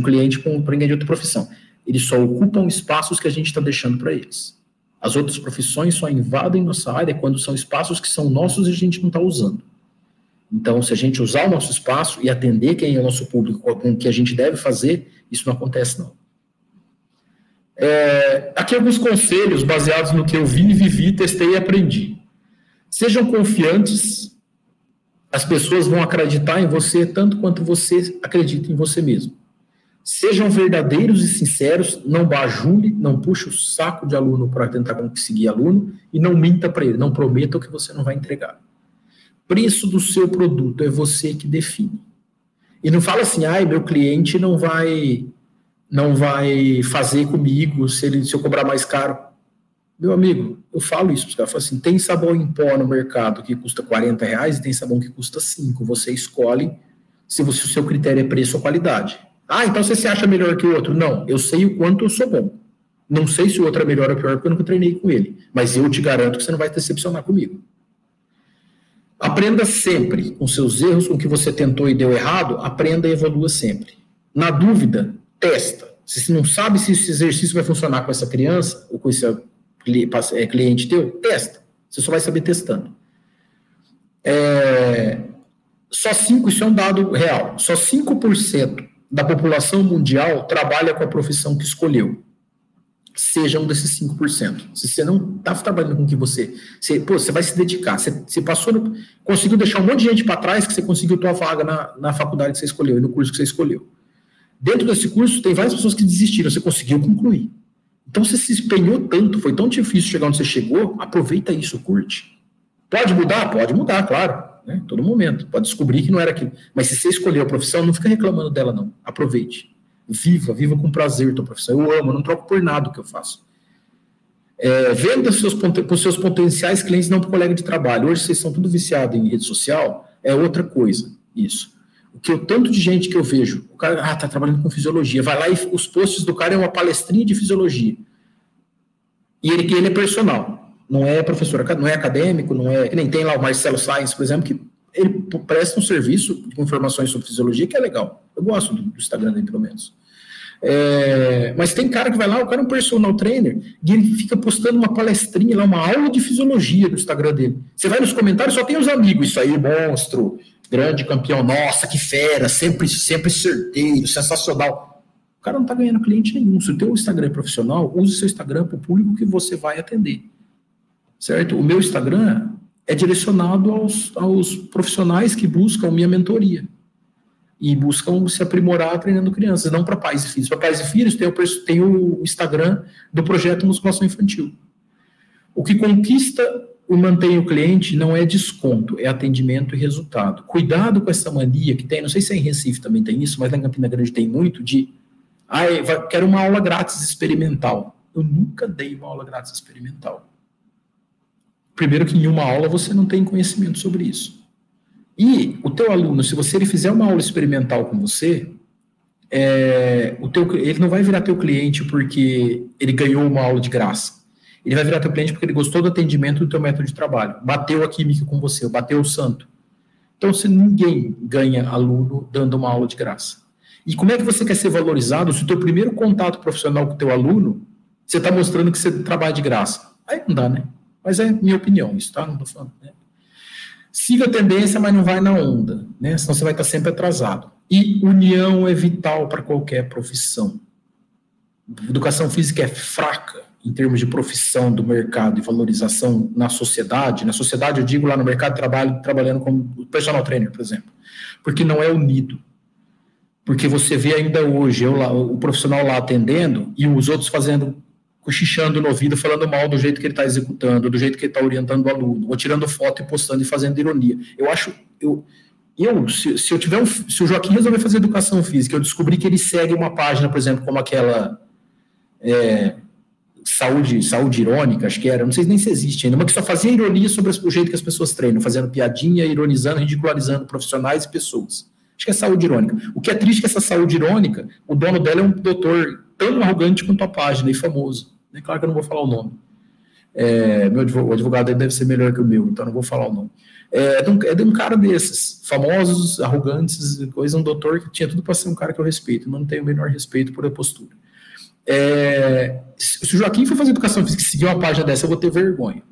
cliente para ninguém de outra profissão. Eles só ocupam espaços que a gente está deixando para eles. As outras profissões só invadem nossa área quando são espaços que são nossos e a gente não está usando. Então, se a gente usar o nosso espaço e atender quem é o nosso público com o que a gente deve fazer, isso não acontece, não. Aqui alguns conselhos baseados no que eu vi, vivi, testei e aprendi. Sejam confiantes, as pessoas vão acreditar em você tanto quanto você acredita em você mesmo. Sejam verdadeiros e sinceros, não bajule, não puxe o saco de aluno para tentar conseguir aluno e não minta para ele, não prometa o que você não vai entregar. preço do seu produto é você que define. E não fala assim, meu cliente não vai fazer comigo se eu cobrar mais caro. Meu amigo, eu falo isso para os caras, eu falo assim, tem sabão em pó no mercado que custa R$40 e tem sabão que custa 5. Você escolhe se o seu critério é preço ou qualidade. Então você se acha melhor que o outro? Não, eu sei o quanto eu sou bom. Não sei se o outro é melhor ou pior, porque eu nunca treinei com ele. Mas eu te garanto que você não vai decepcionar comigo. Aprenda sempre com seus erros, com o que você tentou e deu errado, aprenda e evolua sempre. Na dúvida, testa. Se você não sabe se esse exercício vai funcionar com essa criança ou com esse cliente teu, testa. Você só vai saber testando. Isso é um dado real. Só 5% da população mundial trabalha com a profissão que escolheu. Seja um desses 5%. Se você não está trabalhando com o que você vai se dedicar. Você conseguiu deixar um monte de gente para trás que você conseguiu tua vaga na faculdade que você escolheu e no curso que você escolheu. Dentro desse curso, tem várias pessoas que desistiram, você conseguiu concluir. Então, você se empenhou tanto, foi tão difícil chegar onde você chegou, aproveita isso, curte. Pode mudar? Pode mudar, claro. Né? Todo momento. Pode descobrir que não era aquilo. Mas se você escolheu a profissão, não fica reclamando dela, não. Aproveite. Viva com prazer a tua profissão. Eu amo, eu não troco por nada o que eu faço. Venda para os seus potenciais clientes, não para o colega de trabalho. Hoje vocês são tudo viciados em rede social, é outra coisa, isso. O tanto de gente que eu vejo, o cara está trabalhando com fisiologia, vai lá e os posts do cara é uma palestrinha de fisiologia. E ele é personal, não é professor, não é acadêmico, não é, nem tem lá o Marcelo Science, por exemplo, que ele presta um serviço com informações sobre fisiologia que é legal. Eu gosto do Instagram dele, pelo menos. Mas tem cara que vai lá, o cara é um personal trainer, e ele fica postando uma palestrinha lá, uma aula de fisiologia no Instagram dele. Você vai nos comentários, só tem os amigos, isso aí, monstro, grande campeão, nossa, que fera, sempre certeiro, sensacional. O cara não está ganhando cliente nenhum. Se o teu Instagram é profissional, use o seu Instagram para o público que você vai atender. Certo? O meu Instagram é direcionado aos profissionais que buscam minha mentoria e buscam se aprimorar treinando crianças, não para pais e filhos. Para pais e filhos tem o Instagram do Projeto Musculação Infantil. O que conquista e mantém o cliente não é desconto, é atendimento e resultado. Cuidado com essa mania que tem, não sei se é em Recife também tem isso, mas lá em Campina Grande tem muito quero uma aula grátis experimental. Eu nunca dei uma aula grátis experimental. Primeiro que em uma aula você não tem conhecimento sobre isso. E o teu aluno, se ele fizer uma aula experimental com você, ele não vai virar teu cliente porque ele ganhou uma aula de graça. Ele vai virar teu cliente porque ele gostou do atendimento do teu método de trabalho. Bateu a química com você, bateu o santo. Então, ninguém ganha aluno dando uma aula de graça. E como é que você quer ser valorizado se o teu primeiro contato profissional com o teu aluno, você está mostrando que você trabalha de graça? Aí não dá, né? Mas é minha opinião isso, tá? Não estou falando, né? Siga a tendência, mas não vai na onda, né? Senão você vai estar sempre atrasado. E união é vital para qualquer profissão. Educação física é fraca em termos de profissão do mercado e valorização na sociedade. Na sociedade, eu digo lá no mercado de trabalho, trabalhando como personal trainer, por exemplo. Porque não é unido. Porque você vê ainda hoje o profissional lá atendendo e os outros cochichando no ouvido, falando mal do jeito que ele está executando, do jeito que ele está orientando o aluno, ou tirando foto e postando e fazendo ironia. Se o Joaquim resolver fazer educação física, eu descobri que ele segue uma página, por exemplo, como aquela saúde irônica, acho que era, não sei nem se existe ainda, mas que só fazia ironia sobre o jeito que as pessoas treinam, fazendo piadinha, ironizando, ridicularizando profissionais e pessoas. Acho que é saúde irônica. O que é triste é que essa saúde irônica, o dono dela é um doutor tão arrogante quanto a página e famoso. É claro que eu não vou falar o nome. O advogado dele deve ser melhor que o meu, então não vou falar o nome. É de um cara desses, famosos, arrogantes, um doutor que tinha tudo para ser um cara que eu respeito, mas não tenho o menor respeito por a postura. Se o Joaquim for fazer educação física e seguir uma página dessa, eu vou ter vergonha.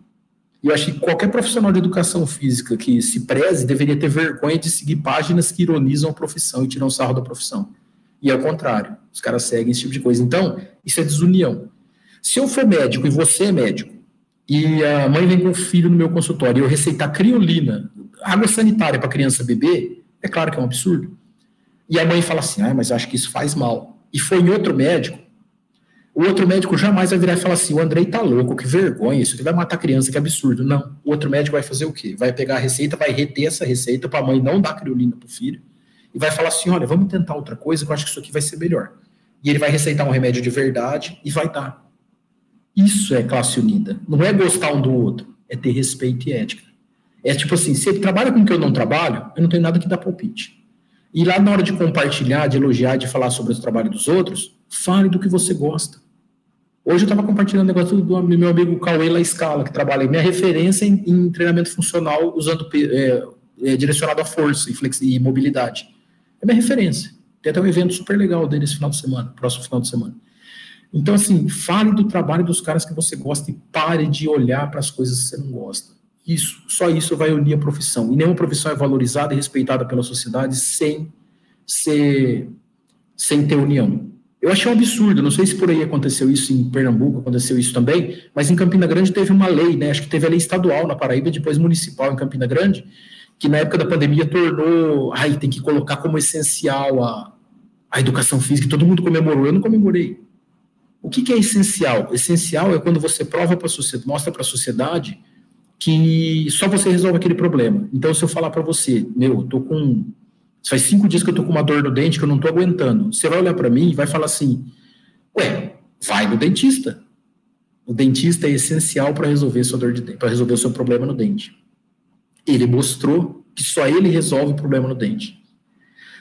E eu acho que qualquer profissional de educação física que se preze deveria ter vergonha de seguir páginas que ironizam a profissão e tiram sarro da profissão. E ao contrário, os caras seguem esse tipo de coisa. Então, isso é desunião. Se eu for médico e você é médico, e a mãe vem com o filho no meu consultório e eu receitar criolina, água sanitária para criança beber, é claro que é um absurdo. E a mãe fala assim, mas eu acho que isso faz mal. E foi em outro médico, O outro médico jamais vai virar e falar assim, o Andrei tá louco, que vergonha, isso aqui vai matar criança, que absurdo. Não, o outro médico vai fazer o quê? Vai pegar a receita, vai reter essa receita para a mãe não dar criolina para o filho, e vai falar assim, olha, vamos tentar outra coisa, que eu acho que isso aqui vai ser melhor. E ele vai receitar um remédio de verdade e vai dar. Isso é classe unida. Não é gostar um do outro, é ter respeito e ética. É tipo assim, se ele trabalha com o que eu não trabalho, eu não tenho nada que dar palpite. E lá na hora de compartilhar, de elogiar, de falar sobre o trabalho dos outros, fale do que você gosta. Hoje eu estava compartilhando um negócio do meu amigo Cauê La Scala, que trabalha, minha referência em treinamento funcional usando direcionado à força e mobilidade. É minha referência. Tem até um evento super legal dele esse final de semana, próximo final de semana. Então, assim, fale do trabalho dos caras que você gosta e pare de olhar para as coisas que você não gosta. Só isso vai unir a profissão. E nenhuma profissão é valorizada e respeitada pela sociedade sem ter união. Eu achei um absurdo, não sei se por aí aconteceu isso, em Pernambuco aconteceu isso também, mas em Campina Grande teve uma lei, né? Acho que teve a lei estadual na Paraíba, depois municipal em Campina Grande, que na época da pandemia tornou, tem que colocar como essencial a educação física, todo mundo comemorou, eu não comemorei. O que é essencial? Essencial é quando você prova para a sociedade, mostra para a sociedade que só você resolve aquele problema. Então, se eu falar para você, faz 5 dias que eu tô com uma dor no dente que eu não tô aguentando, você vai olhar para mim e vai falar assim, vai no dentista. O dentista é essencial para resolver sua dor de dente, para resolver o seu problema no dente. Ele mostrou que só ele resolve o problema no dente.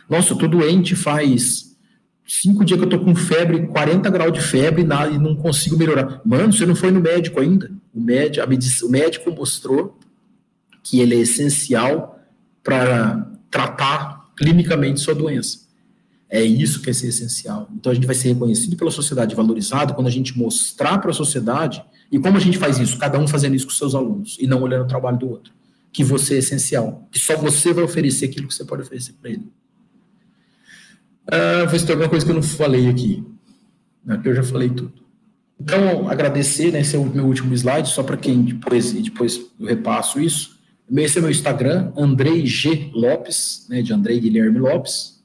Nossa, eu tô doente faz 5 dias que eu tô com febre, 40 graus de febre e não consigo melhorar. Mano, você não foi no médico ainda. O médico mostrou que ele é essencial para tratar clinicamente sua doença. É isso que é ser essencial. Então a gente vai ser reconhecido pela sociedade, valorizado, quando a gente mostrar para a sociedade, e como a gente faz isso? Cada um fazendo isso com seus alunos, e não olhando o trabalho do outro. Que você é essencial, que só você vai oferecer aquilo que você pode oferecer para ele. Vou ver se tem alguma coisa que eu não falei aqui. Aqui eu já falei tudo. Então, agradecer, né, esse é o meu último slide, só para quem depois eu repasso isso. Esse é meu Instagram, Andrei G. Lopes, né, de Andrei Guilherme Lopes,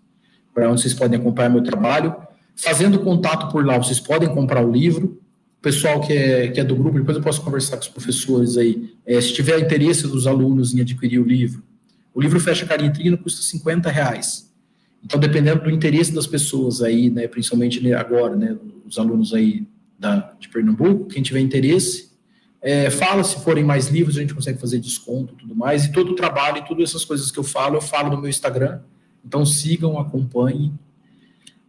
para onde vocês podem acompanhar meu trabalho. Fazendo contato por lá, vocês podem comprar o livro. O pessoal que é do grupo, depois eu posso conversar com os professores aí. Se tiver interesse dos alunos em adquirir o livro fecha carinha trino, custa R$50. Então, dependendo do interesse das pessoas aí, né, principalmente agora, né, os alunos aí de Pernambuco, quem tiver interesse, fala, se forem mais livros, a gente consegue fazer desconto e tudo mais, e todo o trabalho e todas essas coisas que eu falo no meu Instagram, então sigam, acompanhem,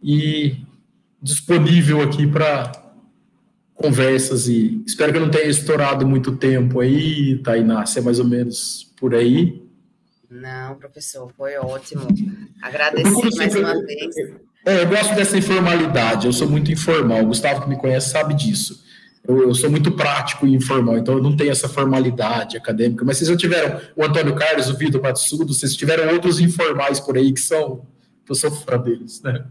e disponível aqui para conversas, e espero que eu não tenha estourado muito tempo aí, Tainá, se é mais ou menos por aí. Não, professor, foi ótimo. Agradecer mais uma vez. Eu gosto dessa informalidade, eu sou muito informal, o Gustavo que me conhece sabe disso. Eu sou muito prático e informal, então eu não tenho essa formalidade acadêmica, mas vocês já tiveram o Antônio Carlos, o Vitor Matsudo, vocês tiveram outros informais por aí eu sou fã deles, né?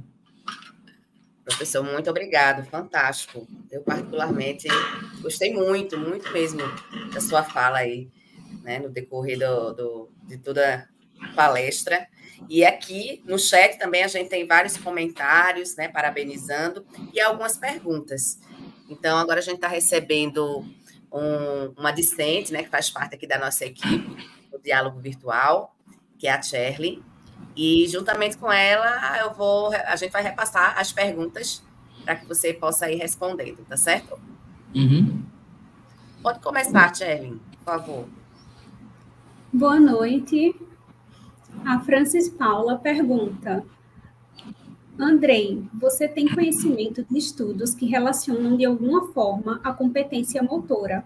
Professor, muito obrigado, fantástico. Eu particularmente gostei muito, muito mesmo da sua fala aí, né, no decorrer de toda a palestra. E aqui no chat também a gente tem vários comentários, né, parabenizando, e algumas perguntas. Então, agora a gente está recebendo uma discente, né, que faz parte aqui da nossa equipe, do Diálogo Virtual, que é a Shirley, e juntamente com ela a gente vai repassar as perguntas para que você possa ir respondendo, tá certo? Uhum. Pode começar, Shirley, por favor. Boa noite. A Francis Paula pergunta: Andrei, você tem conhecimento de estudos que relacionam de alguma forma a competência motora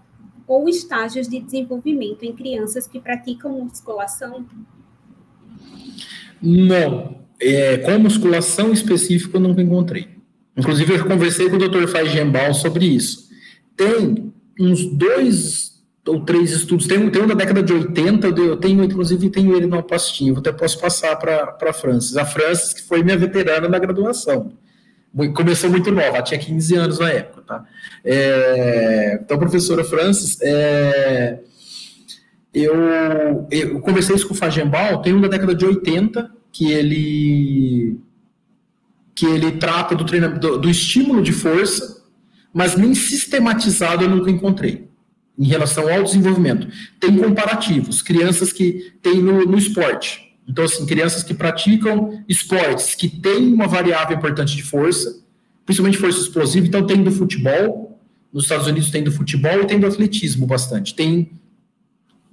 ou estágios de desenvolvimento em crianças que praticam musculação? Não. Com musculação específica eu nunca encontrei. Inclusive, eu conversei com o Dr. Feigenbaum sobre isso. Tem uns 2 ou 3 estudos, tem um da década de 80, inclusive tenho ele numa pastinha, eu até posso passar para a Francis. A Francis, que foi minha veterana na graduação. Começou muito nova, ela tinha 15 anos na época, tá? Então, professora Francis, eu conversei isso com o Feigenbaum, tem um da década de 80, que ele trata do estímulo de força, mas nem sistematizado eu nunca encontrei em relação ao desenvolvimento. Tem comparativos, crianças que têm no esporte. Então, assim, crianças que praticam esportes, que têm uma variável importante de força, principalmente força explosiva, então tem do futebol, nos Estados Unidos tem do futebol e tem do atletismo bastante. Tem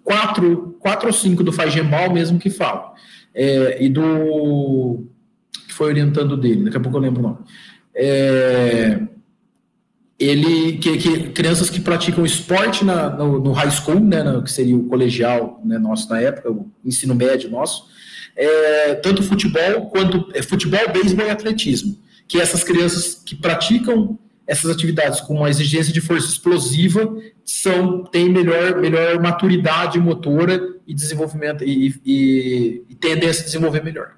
4 ou 5 do Feigenbaum mesmo que falam. E do... que foi orientando dele, daqui a pouco eu lembro o nome. Crianças que praticam esporte no high school, né, que seria o colegial, né, nosso na época, o ensino médio nosso, tanto futebol quanto futebol, beisebol e atletismo, que essas crianças que praticam essas atividades com uma exigência de força explosiva têm melhor maturidade motora e desenvolvimento e tendem a se desenvolver melhor.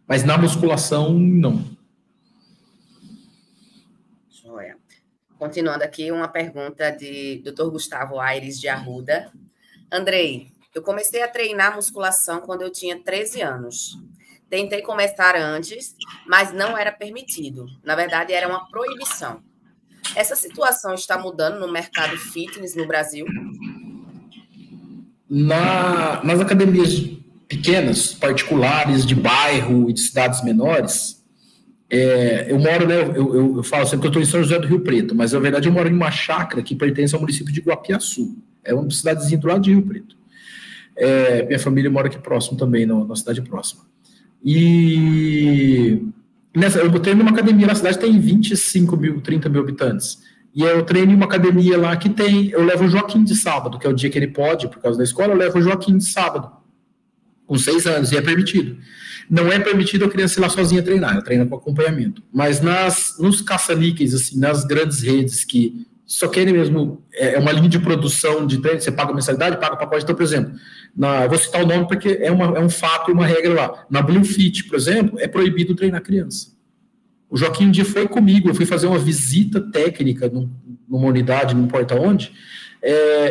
Mas na musculação, não. Joia. Continuando aqui, uma pergunta de Dr. Gustavo Aires de Arruda. Andrei, eu comecei a treinar musculação quando eu tinha 13 anos. Tentei começar antes, mas não era permitido. Na verdade, era uma proibição. Essa situação está mudando no mercado fitness no Brasil? Nas academias pequenas, particulares, de bairro e de cidades menores, eu moro, né, eu falo sempre que eu estou em São José do Rio Preto, mas na verdade eu moro em uma chácara que pertence ao município de Guapiaçu. É uma cidadezinha do lado de Rio Preto. Minha família mora aqui próximo também, na cidade próxima. E eu treino numa academia na cidade, tem 25 mil, 30 mil habitantes. E eu treino em uma academia lá que eu levo o Joaquim de sábado, que é o dia que ele pode, por causa da escola, eu levo o Joaquim de sábado, com 6 anos, e é permitido. Não é permitido a criança ir lá sozinha treinar, ela treina com acompanhamento. Mas nos caça-níqueis, assim, nas grandes redes que só querem mesmo, uma linha de produção de treino, você paga mensalidade, paga pacote. Então, por exemplo, eu vou citar o nome porque é um fato, uma regra lá. Na Blue Fit, por exemplo, é proibido treinar criança. O Joaquim um dia foi comigo, eu fui fazer uma visita técnica numa unidade, não importa onde,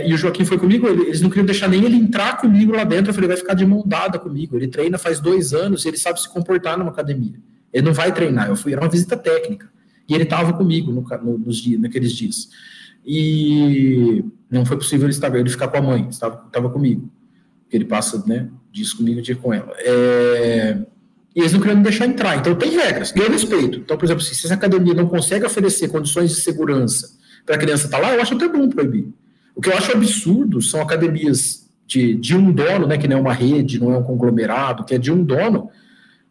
e o Joaquim foi comigo, eles não queriam deixar nem ele entrar comigo lá dentro. Eu falei, vai ficar de mão dada comigo. Ele treina faz 2 anos e ele sabe se comportar numa academia. Ele não vai treinar, era uma visita técnica. E ele estava comigo naqueles dias. E não foi possível ele ficar com a mãe, estava comigo. Porque ele passa, né, dias comigo, dia com ela. E eles não queriam me deixar entrar. Então tem regras, e eu respeito. Então, por exemplo, se essa academia não consegue oferecer condições de segurança para a criança estar lá, eu acho até bom proibir. O que eu acho absurdo são academias de um dono, né, que não é uma rede, não é um conglomerado, que é de um dono.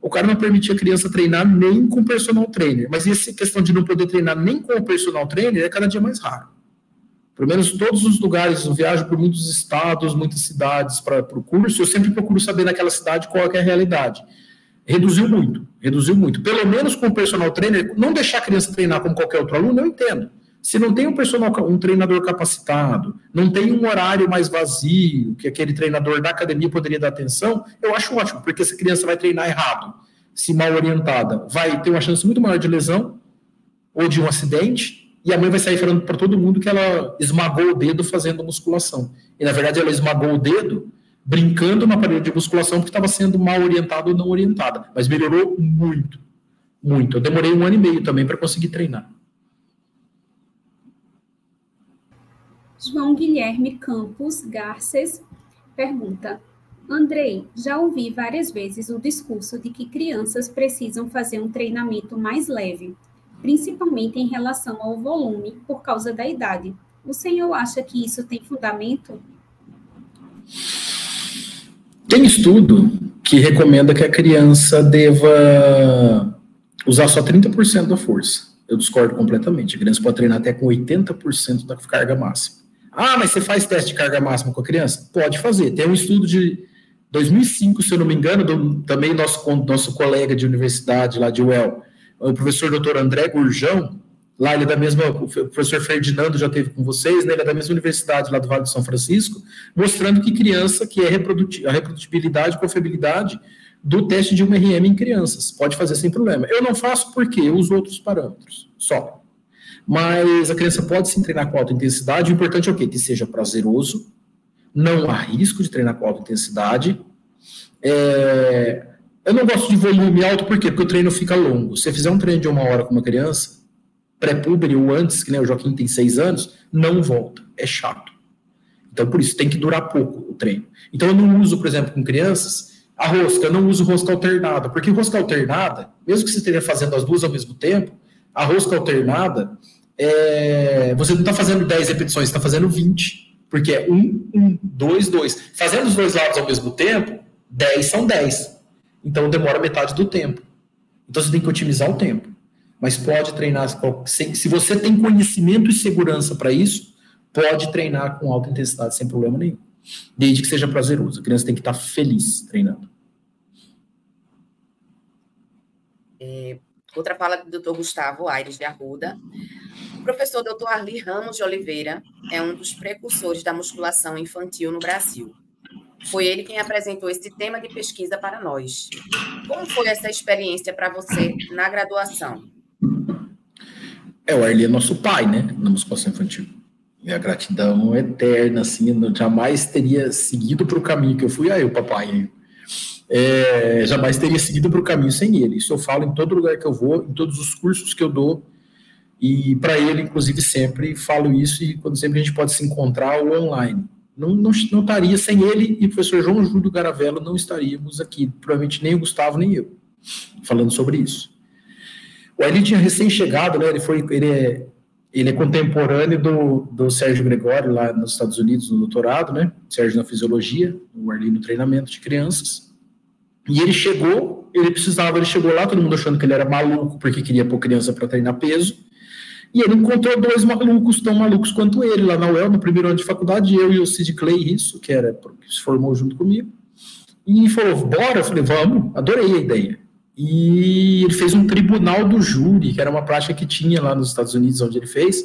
O cara não permitia a criança treinar nem com personal trainer. Mas essa questão de não poder treinar nem com o personal trainer é cada dia mais raro. Pelo menos todos os lugares, eu viajo por muitos estados, muitas cidades para o curso, eu sempre procuro saber naquela cidade qual é a realidade. Reduziu muito. Pelo menos com o personal trainer, não deixar a criança treinar como qualquer outro aluno, eu entendo. Se não tem um treinador capacitado, não tem um horário mais vazio, que aquele treinador da academia poderia dar atenção, eu acho ótimo, porque essa criança vai treinar errado, se mal orientada, vai ter uma chance muito maior de lesão ou de um acidente, e a mãe vai sair falando para todo mundo que ela esmagou o dedo fazendo musculação. E, na verdade, ela esmagou o dedo brincando no aparelho de musculação porque estava sendo mal orientada ou não orientada. Mas melhorou muito, muito. Eu demorei 1 ano e meio também para conseguir treinar. João Guilherme Campos Garces pergunta: Andrei, já ouvi várias vezes o discurso de que crianças precisam fazer um treinamento mais leve, principalmente em relação ao volume, por causa da idade. O senhor acha que isso tem fundamento? Tem estudo que recomenda que a criança deva usar só 30% da força. Eu discordo completamente. A criança pode treinar até com 80% da carga máxima. Ah, mas você faz teste de carga máxima com a criança? Pode fazer. Tem um estudo de 2005, se eu não me engano, também nosso colega de universidade lá de UEL, o professor Dr. André Gurjão, lá ele é da mesma, o professor Ferdinando já esteve com vocês, né, ele é da mesma universidade lá do Vale de São Francisco, mostrando que criança, que é a reprodutibilidade, confiabilidade do teste de 1RM em crianças. Pode fazer sem problema. Eu não faço porque eu uso outros parâmetros, só. Mas a criança pode sim treinar com alta intensidade. O importante é o quê? Que seja prazeroso, não há risco de treinar com alta intensidade. Eu não gosto de volume alto, por quê? Porque o treino fica longo. Se você fizer um treino de 1 hora com uma criança, pré-puber ou antes, que nem o Joaquim tem 6 anos, não volta, é chato. Então, por isso, tem que durar pouco o treino. Então, eu não uso, por exemplo, com crianças, a rosca, eu não uso rosca alternada, porque rosca alternada, mesmo que você esteja fazendo as duas ao mesmo tempo, a rosca alternada, você não está fazendo 10 repetições, você está fazendo 20, porque é 1, 2, 2. Fazendo os dois lados ao mesmo tempo, 10 são 10. Então, demora metade do tempo. Então, você tem que otimizar o tempo. Mas pode treinar, se você tem conhecimento e segurança para isso, pode treinar com alta intensidade sem problema nenhum. Desde que seja prazeroso. A criança tem que estar feliz treinando. Outra fala do Dr. Gustavo Aires de Arruda. O professor Dr. Arli Ramos de Oliveira é um dos precursores da musculação infantil no Brasil. Foi ele quem apresentou esse tema de pesquisa para nós. Como foi essa experiência para você na graduação? O Arli é nosso pai, né, na musculação infantil. E a gratidão eterna, assim, eu jamais teria seguido para o caminho que eu fui. Aí o papai, jamais teria seguido para o caminho sem ele. Isso eu falo em todo lugar que eu vou, em todos os cursos que eu dou. E para ele, inclusive, sempre falo isso, e quando sempre a gente pode se encontrar ou online. Não estaria sem ele e o professor João Júlio Garavello, não estaríamos aqui. Provavelmente nem o Gustavo, nem eu, falando sobre isso. O Arli tinha recém-chegado, né? Ele é contemporâneo do Sérgio Gregório, lá nos Estados Unidos, no doutorado, né? Sérgio na fisiologia, o Arli no treinamento de crianças. E ele chegou lá, todo mundo achando que ele era maluco, porque queria pôr criança para treinar peso. E ele encontrou 2 malucos, tão malucos quanto ele, lá na UEL, no primeiro ano de faculdade, eu e o Sid Clay, que se formou junto comigo. E falou, bora? Eu falei, vamos, adorei a ideia. E ele fez um tribunal do júri, que era uma prática que tinha lá nos Estados Unidos, onde ele fez,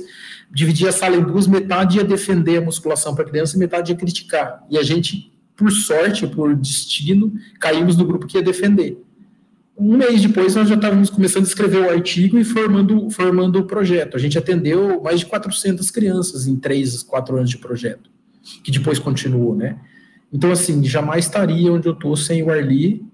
dividia a sala em 2, metade ia defender a musculação para criança e metade ia criticar. E a gente, por sorte, por destino, caímos no grupo que ia defender. Um mês depois, nós já estávamos começando a escrever o artigo e formando o projeto. A gente atendeu mais de 400 crianças em 3, 4 anos de projeto, que depois continuou, né? Então, assim, jamais estaria onde eu estou sem o Arli.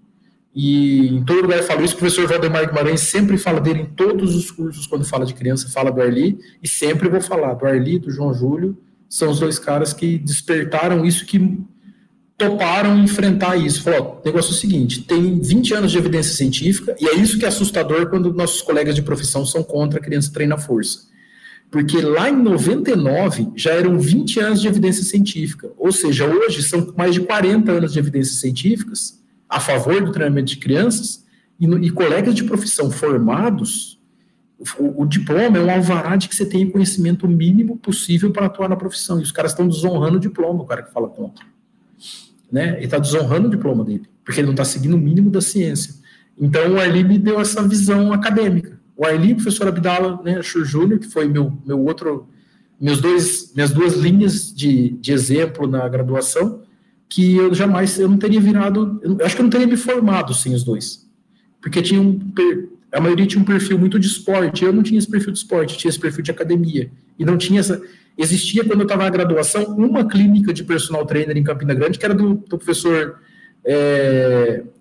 E em todo lugar eu falo isso, o professor Valdemar Guimarães sempre fala dele em todos os cursos, quando fala de criança, fala do Arli, e sempre vou falar do Arli, do João Júlio, são os 2 caras que despertaram isso, que toparam enfrentar isso. Falou, o negócio é o seguinte, tem 20 anos de evidência científica, e é isso que é assustador quando nossos colegas de profissão são contra a criança treina força. Porque lá em 99 já eram 20 anos de evidência científica, ou seja, hoje são mais de 40 anos de evidências científicas a favor do treinamento de crianças, e colegas de profissão formados, o diploma é um alvará de que você tem o conhecimento mínimo possível para atuar na profissão, e os caras estão desonrando o diploma, o cara que fala contra. Né? Ele está desonrando o diploma dele, porque ele não está seguindo o mínimo da ciência. Então, o Arli me deu essa visão acadêmica. O Arli, o professor Abdala, né, Júnior, que foi minhas 2 linhas de exemplo na graduação, que eu não teria virado, eu acho que eu não teria me formado sem os 2, porque a maioria tinha um perfil muito de esporte, eu não tinha esse perfil de esporte, tinha esse perfil de academia, e não tinha existia quando eu estava na graduação, uma clínica de personal trainer em Campina Grande, que era do professor, eu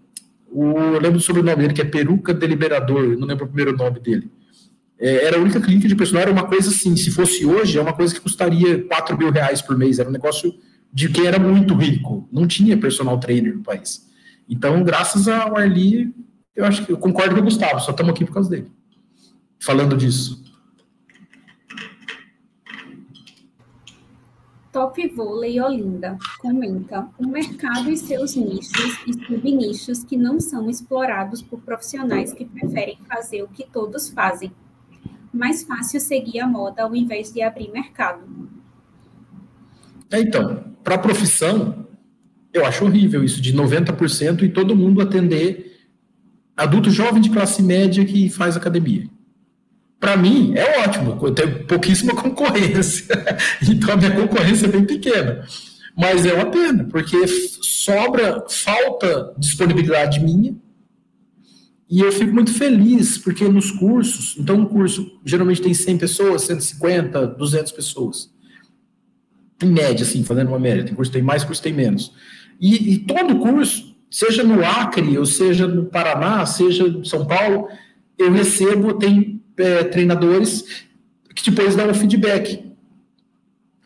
lembro do sobrenome dele, que é Peruca Deliberador, não lembro o primeiro nome dele, era a única clínica de personal, era uma coisa assim, se fosse hoje, é uma coisa que custaria R$4 mil por mês, era um negócio de quem era muito rico, não tinha personal trainer no país. Então, graças ao Arli, eu acho que eu concordo com o Gustavo, só estamos aqui por causa dele, falando disso. Top Vôlei Olinda comenta o mercado e seus nichos e subnichos que não são explorados por profissionais que preferem fazer o que todos fazem. Mais fácil seguir a moda ao invés de abrir mercado. Então, para a profissão, eu acho horrível isso de 90% e todo mundo atender adulto jovem de classe média que faz academia. Para mim, é ótimo, eu tenho pouquíssima concorrência, então a minha concorrência é bem pequena. Mas é uma pena, porque falta disponibilidade minha, e eu fico muito feliz, porque nos cursos, então um curso geralmente tem 100 pessoas, 150, 200 pessoas. Em média, assim, fazendo uma média, tem curso que tem mais, curso que tem menos. E todo curso, seja no Acre, ou seja no Paraná, seja em São Paulo, eu recebo, tem treinadores que depois dá um feedback.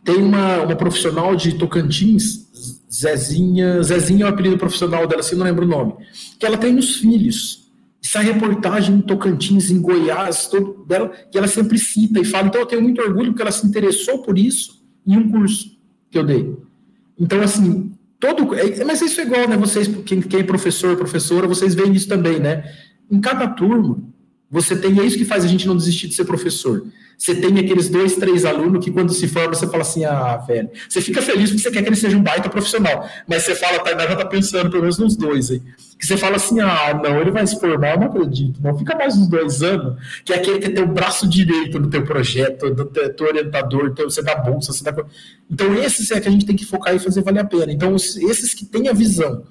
Tem uma profissional de Tocantins, Zezinha é o apelido profissional dela, assim, não lembro o nome, que ela tem os filhos. Essa reportagem em Tocantins, em Goiás, dela, que ela sempre cita e fala. Então eu tenho muito orgulho porque ela se interessou por isso em um curso que eu dei. Então, assim, mas isso é igual, né? Vocês, quem é professor, professora, vocês veem isso também, né? Em cada turma, você tem, é isso que faz a gente não desistir de ser professor. Você tem aqueles 2, 3 alunos que quando se forma, você fala assim, velho, você fica feliz porque você quer que ele seja um baita profissional, mas você fala, já tá pensando pelo menos nos 2 aí, que você fala assim, não, ele vai se formar, eu não acredito, não, fica mais uns 2 anos, que é aquele que tem o braço direito do teu projeto, do teu orientador, você dá bolsa, você dá... Então esses é que a gente tem que focar e fazer valer a pena. Então esses que têm a visão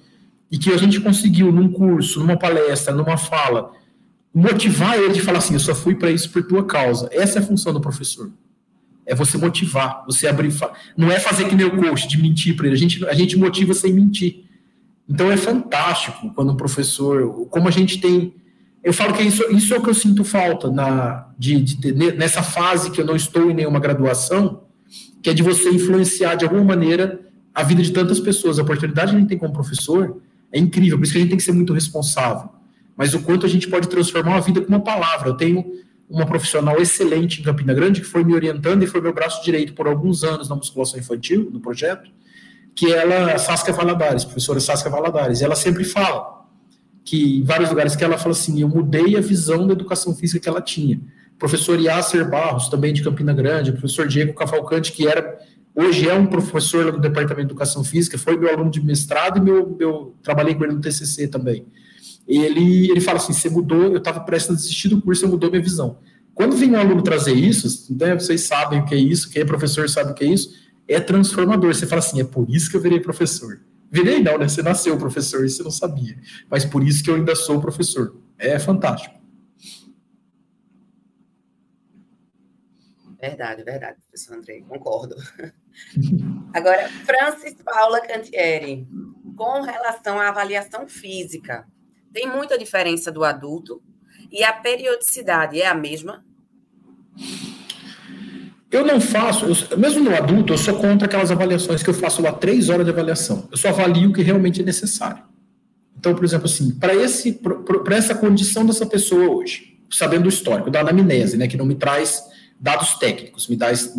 e que a gente conseguiu num curso, numa palestra, numa fala, motivar ele de falar assim, eu só fui para isso por tua causa. Essa é a função do professor. É você motivar, você abrir... Não é fazer que nem o coach, de mentir para ele. A gente motiva sem mentir. Então é fantástico quando o professor... Como a gente tem... Eu falo que isso é o que eu sinto falta nessa fase que eu não estou em nenhuma graduação, que é de você influenciar de alguma maneira a vida de tantas pessoas. A oportunidade que a gente tem como professor é incrível, por isso que a gente tem que ser muito responsável. Mas o quanto a gente pode transformar a vida com uma palavra. Eu tenho uma profissional excelente em Campina Grande, que foi me orientando e foi meu braço direito por alguns anos na musculação infantil, no projeto, que ela, Saskia Valadares, professora Saskia Valadares. Ela sempre fala que, em vários lugares que ela fala assim, eu mudei a visão da educação física que ela tinha. O professor Yasser Barros, também de Campina Grande, o professor Diego Cavalcante, que hoje é um professor do Departamento de Educação Física, foi meu aluno de mestrado e trabalhei com ele no TCC também. Ele fala assim, você mudou, eu estava prestes a desistir do curso, você mudou minha visão. Quando vem um aluno trazer isso, né, vocês sabem o que é isso, quem é professor sabe o que é isso, é transformador. Você fala assim, é por isso que eu virei professor. Virei não, né? Você nasceu professor e você não sabia. Mas por isso que eu ainda sou professor. É fantástico. Verdade, professor Andrei, concordo. Agora, Francis Paula Cantieri, com relação à avaliação física, tem muita diferença do adulto e a periodicidade é a mesma? Eu não faço, mesmo no adulto, eu sou contra aquelas avaliações que eu faço lá 3 horas de avaliação. Eu só avalio o que realmente é necessário. Então, por exemplo, assim, para essa condição dessa pessoa hoje, sabendo o histórico, da anamnese, né, que não me traz dados técnicos, me traz...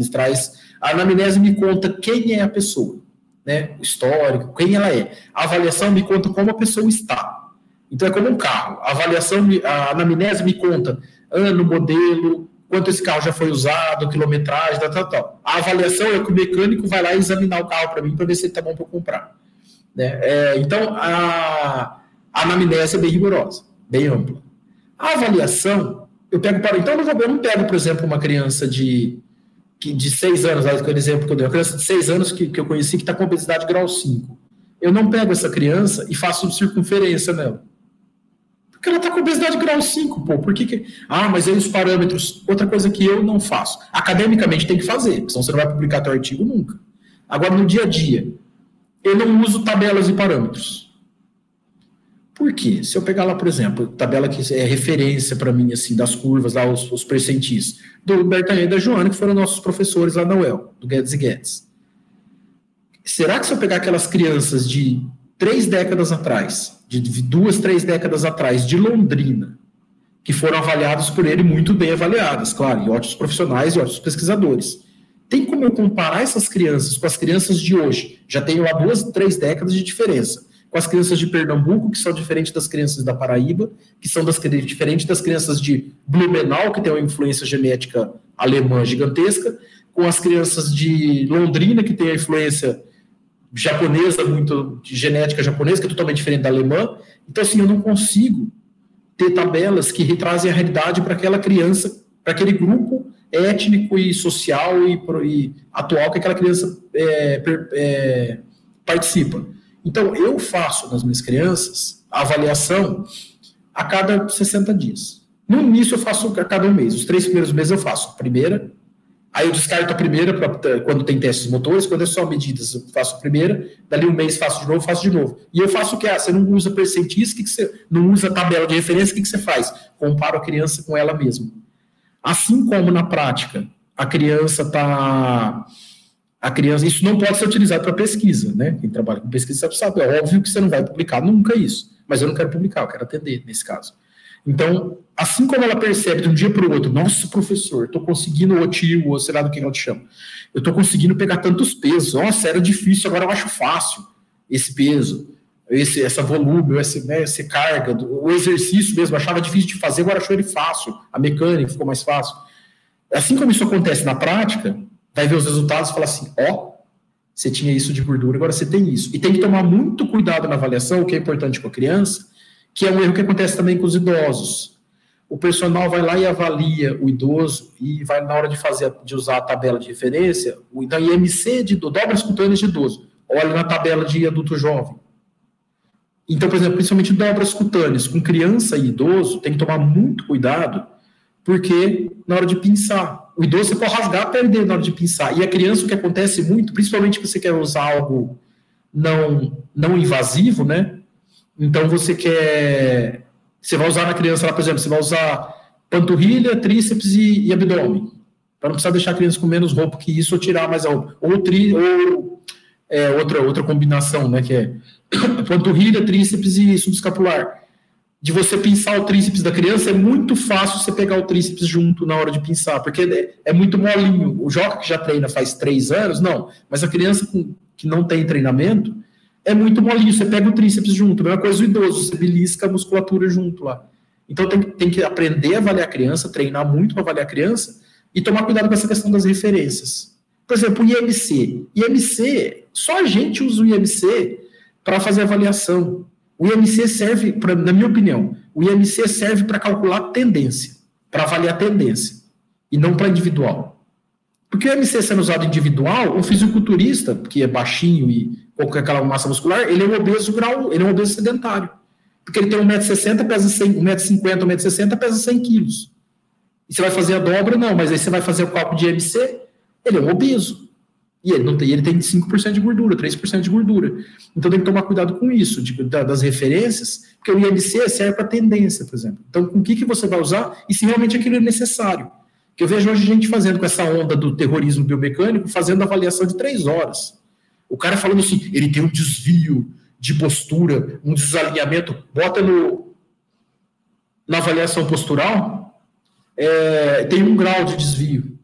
A anamnese me conta quem é a pessoa, né, o histórico, quem ela é. A avaliação me conta como a pessoa está. Então é como um carro. A anamnese me conta ano, modelo, quanto esse carro já foi usado, quilometragem, tal. A avaliação é que o mecânico vai lá examinar o carro para mim, para ver se ele está bom para eu comprar. Né? Então, a anamnese é bem rigorosa, bem ampla. A avaliação, eu não pego, por exemplo, uma criança de 6 anos, aquele exemplo que eu dei, uma criança de 6 anos que eu conheci que está com obesidade grau 5. Eu não pego essa criança e faço circunferência nela. Porque ela está com obesidade grau 5, pô. Por que... mas aí os parâmetros... Outra coisa que eu não faço. Academicamente tem que fazer, senão você não vai publicar teu artigo nunca. Agora, no dia a dia, eu não uso tabelas e parâmetros. Por quê? Se eu pegar lá, por exemplo, tabela que é referência para mim, assim, das curvas, lá, os percentis, do Bertanha e da Joana, que foram nossos professores lá na UEL, do Guedes e Guedes. Será que se eu pegar aquelas crianças de 3 décadas atrás, de 2, 3 décadas atrás, de Londrina, que foram avaliadas por ele, muito bem avaliadas, claro, e ótimos profissionais e ótimos pesquisadores. Tem como eu comparar essas crianças com as crianças de hoje? Já tenho lá 2, 3 décadas de diferença. Com as crianças de Pernambuco, que são diferentes das crianças da Paraíba, que são diferentes das crianças de Blumenau, que tem uma influência genética alemã gigantesca, com as crianças de Londrina, que tem a influência japonesa, muito de genética japonesa, que é totalmente diferente da alemã. Então, assim, eu não consigo ter tabelas que retrazem a realidade para aquela criança, para aquele grupo étnico e social e atual que aquela criança participa. Então, eu faço nas minhas crianças a avaliação a cada 60 dias. No início, eu faço a cada 1 mês. Os 3 primeiros meses eu faço a primeira, aí eu descarto a primeira quando tem testes motores, quando é só medidas, eu faço a primeira, dali 1 mês faço de novo. E eu faço o que? Você não usa percentis, que você não usa tabela de referência, o que você faz? Comparo a criança com ela mesma. Assim como na prática, a criança está... Isso não pode ser utilizado para pesquisa, né? Quem trabalha com pesquisa sabe, é óbvio que você não vai publicar nunca isso, mas eu não quero publicar, eu quero atender nesse caso. Então, assim como ela percebe de um dia para o outro, nossa, professor, estou conseguindo o tio, ou sei lá do que ela te chama, eu estou conseguindo pegar tantos pesos, nossa, era difícil, agora eu acho fácil esse peso, essa volume, essa carga, o exercício mesmo, achava difícil de fazer, agora achou ele fácil, a mecânica ficou mais fácil. Assim como isso acontece na prática, vai ver os resultados e falar assim, você tinha isso de gordura, agora você tem isso. E tem que tomar muito cuidado na avaliação, o que é importante com a criança, que é um erro que acontece também com os idosos. O personal vai lá e avalia o idoso e vai, na hora de usar a tabela de referência, da IMC de dobras cutâneas de idoso, olha na tabela de adulto jovem. Então, por exemplo, principalmente dobras cutâneas, com criança e idoso, tem que tomar muito cuidado, porque na hora de pinçar, o idoso você pode rasgar, perder na hora de pinçar. E a criança, o que acontece muito, principalmente que você quer usar algo não invasivo, né? Então você vai usar na criança, lá, por exemplo, você vai usar panturrilha, tríceps e abdômen, para não precisar deixar a criança com menos roupa que isso ou tirar mais a roupa. Outra combinação, né? Que é panturrilha, tríceps e subescapular. De você pinçar o tríceps da criança, é muito fácil você pegar o tríceps junto na hora de pinçar, porque é muito molinho. O Joca, que já treina faz 3 anos, não, mas a criança que não tem treinamento, é muito molinho, você pega o tríceps junto, a mesma coisa o idoso, você belisca a musculatura junto lá. Então tem que aprender a avaliar a criança, treinar muito para avaliar a criança, e tomar cuidado com essa questão das referências. Por exemplo, o IMC, só a gente usa o IMC para fazer avaliação. O IMC serve, na minha opinião, o IMC serve para calcular tendência, para avaliar tendência, e não para individual. Porque o IMC sendo usado individual, um fisiculturista, que é baixinho e com aquela massa muscular, ele é um obeso sedentário. Porque ele tem 1,60 m, pesa 1,50 m, 1,60 m, pesa 100 kg. E você vai fazer a dobra? Não, mas aí você vai fazer o cálculo de IMC, ele é um obeso. E ele tem 5% de gordura, 3% de gordura. Então tem que tomar cuidado com isso, das referências, porque o IMC serve para tendência, por exemplo. Então, com o que você vai usar e se realmente aquilo é necessário. Que eu vejo hoje gente fazendo com essa onda do terrorismo biomecânico, fazendo avaliação de 3 horas. O cara falando assim, ele tem um desvio de postura, um desalinhamento, bota na avaliação postural, tem 1 grau de desvio.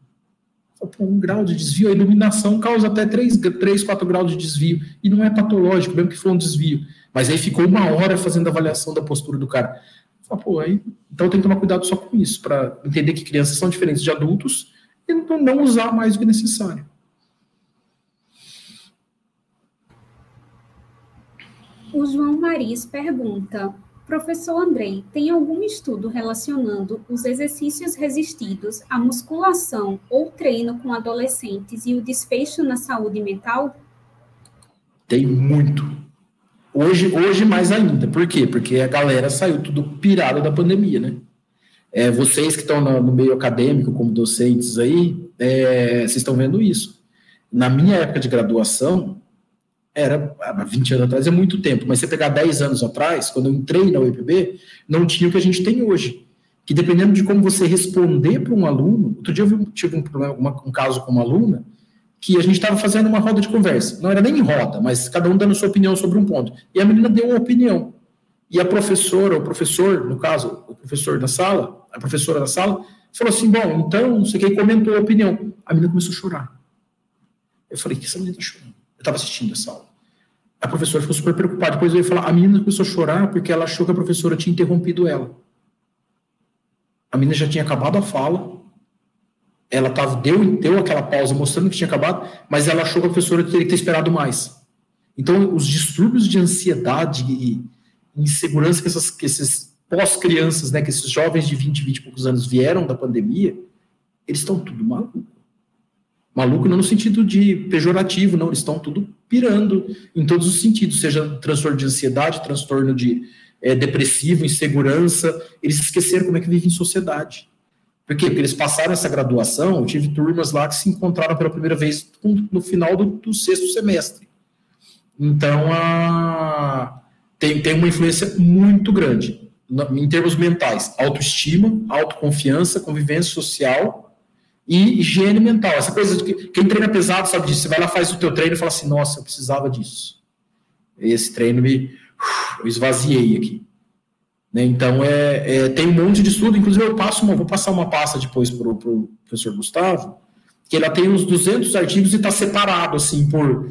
1 grau de desvio, a iluminação causa até 3, 4 graus de desvio, e não é patológico, mesmo que for um desvio. Mas aí ficou 1 hora fazendo a avaliação da postura do cara. Então tem que tomar cuidado só com isso, para entender que crianças são diferentes de adultos e não usar mais do que necessário. O João Maris pergunta: professor Andrei, tem algum estudo relacionando os exercícios resistidos à musculação ou treino com adolescentes e o desfecho na saúde mental? Tem muito. Hoje mais ainda. Por quê? Porque a galera saiu tudo pirada da pandemia, né? Vocês que estão no meio acadêmico, como docentes aí, vocês estão vendo isso. Na minha época de graduação, era 20 anos atrás, é muito tempo, mas você pegar 10 anos atrás, quando eu entrei na UEPB, não tinha o que a gente tem hoje. Que dependendo de como você responder para um aluno, outro dia eu tive um caso com uma aluna, que a gente estava fazendo uma roda de conversa, não era nem em roda, mas cada um dando sua opinião sobre um ponto, e a menina deu uma opinião, e a professora, o professor, no caso, o professor da sala, a professora da sala, falou assim, bom, então, não sei quem comentou a opinião, a menina começou a chorar. Eu falei, que essa menina está chorando? Eu estava assistindo essa aula. A professora ficou super preocupada. Depois veio falar, a menina começou a chorar porque ela achou que a professora tinha interrompido ela. A menina já tinha acabado a fala, ela deu aquela pausa mostrando que tinha acabado, mas ela achou que a professora teria que ter esperado mais. Então, os distúrbios de ansiedade e insegurança que esses pós-crianças, né, que esses jovens de 20 e poucos anos vieram da pandemia, eles estão tudo malucos. Maluco não no sentido de pejorativo, não, eles estão tudo pirando em todos os sentidos, seja transtorno de ansiedade, transtorno de depressivo, insegurança, eles esqueceram como é que vivem em sociedade. Por quê? Porque eles passaram essa graduação, eu tive turmas lá que se encontraram pela primeira vez no final do 6º semestre. Então, tem uma influência muito grande, em termos mentais, autoestima, autoconfiança, convivência social E higiene mental, essa coisa de que quem treina pesado sabe disso. Você vai lá, faz o teu treino e fala assim, nossa, eu precisava disso. Esse treino eu esvaziei aqui. Né? Então, tem um monte de estudo, inclusive vou passar uma pasta depois para o professor Gustavo, que ela tem uns 200 artigos e está separado, assim, por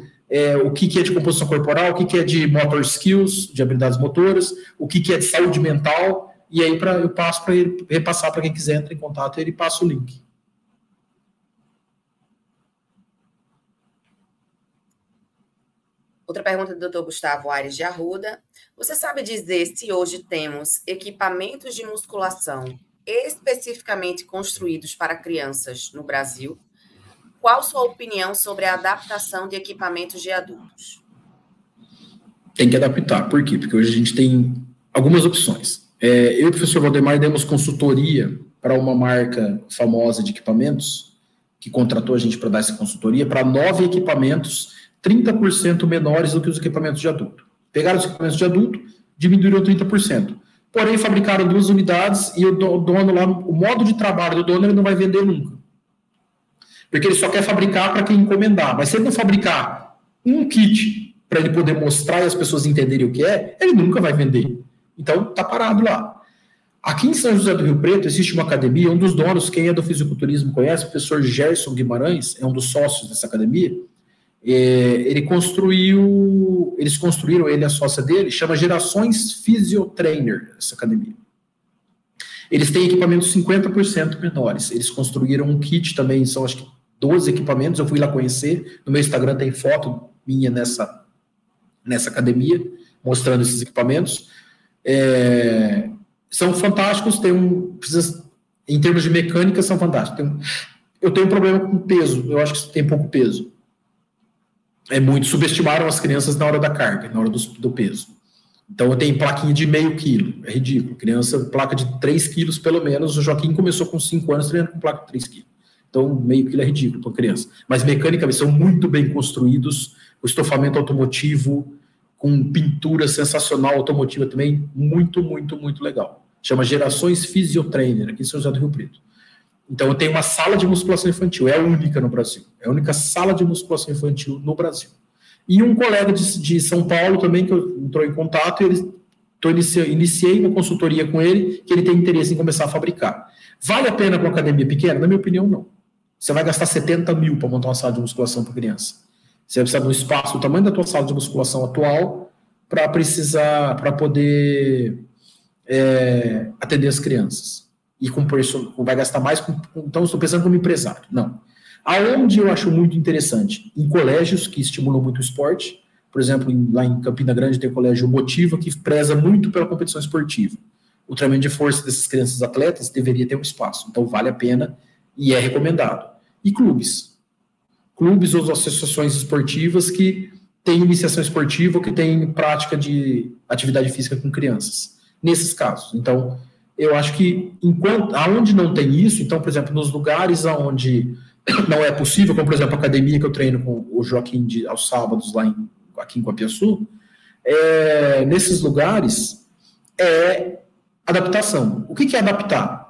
o que é de composição corporal, o que é de motor skills, de habilidades motoras, o que é de saúde mental, e aí eu passo para ele, repassar para quem quiser entrar em contato, ele passa o link. Outra pergunta do Dr. Gustavo Aires de Arruda. Você sabe dizer se hoje temos equipamentos de musculação especificamente construídos para crianças no Brasil? Qual sua opinião sobre a adaptação de equipamentos de adultos? Tem que adaptar. Por quê? Porque hoje a gente tem algumas opções. Eu e o professor Valdemar demos consultoria para uma marca famosa de equipamentos, que contratou a gente para dar essa consultoria, para 9 equipamentos 30% menores do que os equipamentos de adulto. Pegaram os equipamentos de adulto, diminuíram 30%. Porém, fabricaram 2 unidades e o dono lá, o modo de trabalho do dono, ele não vai vender nunca. Porque ele só quer fabricar para quem encomendar. Mas se ele não fabricar um kit para ele poder mostrar e as pessoas entenderem o que é, ele nunca vai vender. Então, está parado lá. Aqui em São José do Rio Preto existe uma academia, um dos donos, quem é do fisiculturismo conhece, o professor Gerson Guimarães, é um dos sócios dessa academia. Eles construíram, ele e a sócia dele, chama Gerações Physiotrainer, essa academia. Eles têm equipamentos 50% menores. Eles construíram um kit também, são acho que 12 equipamentos, eu fui lá conhecer, no meu Instagram tem foto minha nessa academia, mostrando esses equipamentos. São fantásticos, em termos de mecânica, são fantásticos. Eu tenho um problema com peso, eu acho que tem pouco peso. Subestimaram as crianças na hora da carga, na hora do peso. Então, eu tenho plaquinha de meio quilo, é ridículo. Criança, placa de 3 quilos pelo menos, o Joaquim começou com 5 anos treinando com placa de 3 quilos. Então, meio quilo é ridículo para criança. Mas, mecanicamente, são muito bem construídos, o estofamento automotivo, com pintura sensacional automotiva também, muito, muito, muito legal. Chama Gerações Physiotrainer, aqui em São José do Rio Preto. Então, eu tenho uma sala de musculação infantil, é a única no Brasil. É a única sala de musculação infantil no Brasil. E um colega de São Paulo também, que entrou em contato, iniciei uma consultoria com ele, que ele tem interesse em começar a fabricar. Vale a pena para uma academia pequena? Na minha opinião, não. Você vai gastar 70 mil para montar uma sala de musculação para criança. Você vai precisar de um espaço do tamanho da tua sala de musculação atual para poder atender as crianças. E vai gastar mais, então estou pensando como empresário. Não. Aonde eu acho muito interessante? Em colégios que estimulam muito o esporte, por exemplo, lá em Campina Grande tem o colégio Motiva, que preza muito pela competição esportiva. O treinamento de força dessas crianças atletas deveria ter um espaço, então vale a pena e é recomendado. E clubes ou associações esportivas que têm iniciação esportiva ou que têm prática de atividade física com crianças, nesses casos. Então, eu acho que aonde não tem isso, então, por exemplo, nos lugares onde não é possível, como, por exemplo, a academia que eu treino com o Joaquim aos sábados lá aqui em Copiaçu, nesses lugares é adaptação. O que é adaptar?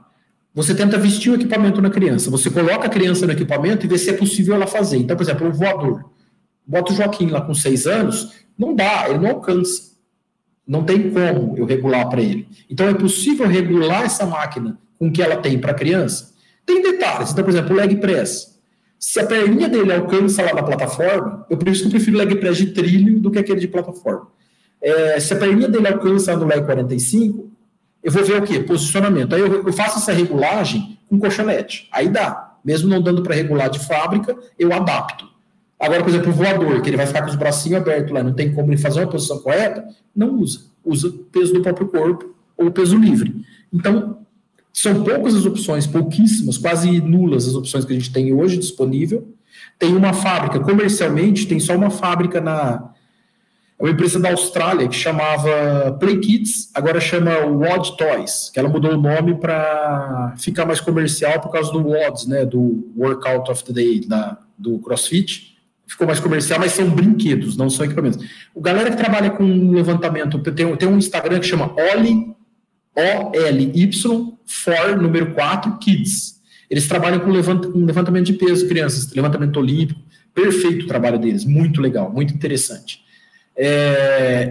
Você tenta vestir o equipamento na criança, você coloca a criança no equipamento e vê se é possível ela fazer. Então, por exemplo, um voador. Bota o Joaquim lá com 6 anos, não dá, ele não alcança. Não tem como eu regular para ele. Então, é possível regular essa máquina com o que ela tem para a criança? Tem detalhes. Então, por exemplo, o leg press. Se a perninha dele alcança lá na plataforma, eu prefiro leg press de trilho do que aquele de plataforma. Se a perninha dele alcança no leg 45, eu vou ver o quê? Posicionamento. Aí eu faço essa regulagem com colchonete. Aí dá. Mesmo não dando para regular de fábrica, eu adapto. Agora, por exemplo, o voador, que ele vai ficar com os bracinhos abertos lá, não tem como ele fazer uma posição correta, não usa. Usa peso do próprio corpo ou peso livre. Então, são poucas as opções, pouquíssimas, quase nulas as opções que a gente tem hoje disponível. Tem uma fábrica, comercialmente, tem só uma fábrica uma empresa da Austrália que chamava Play Kids, agora chama WOD Toys, que ela mudou o nome para ficar mais comercial por causa do WODs, né, do Workout of the Day, do CrossFit. Ficou mais comercial, mas são brinquedos, não são equipamentos. O galera que trabalha com levantamento, tem um Instagram que chama OLY, for número 4, Kids. Eles trabalham com levantamento de peso, crianças, levantamento olímpico, perfeito o trabalho deles, muito legal, muito interessante.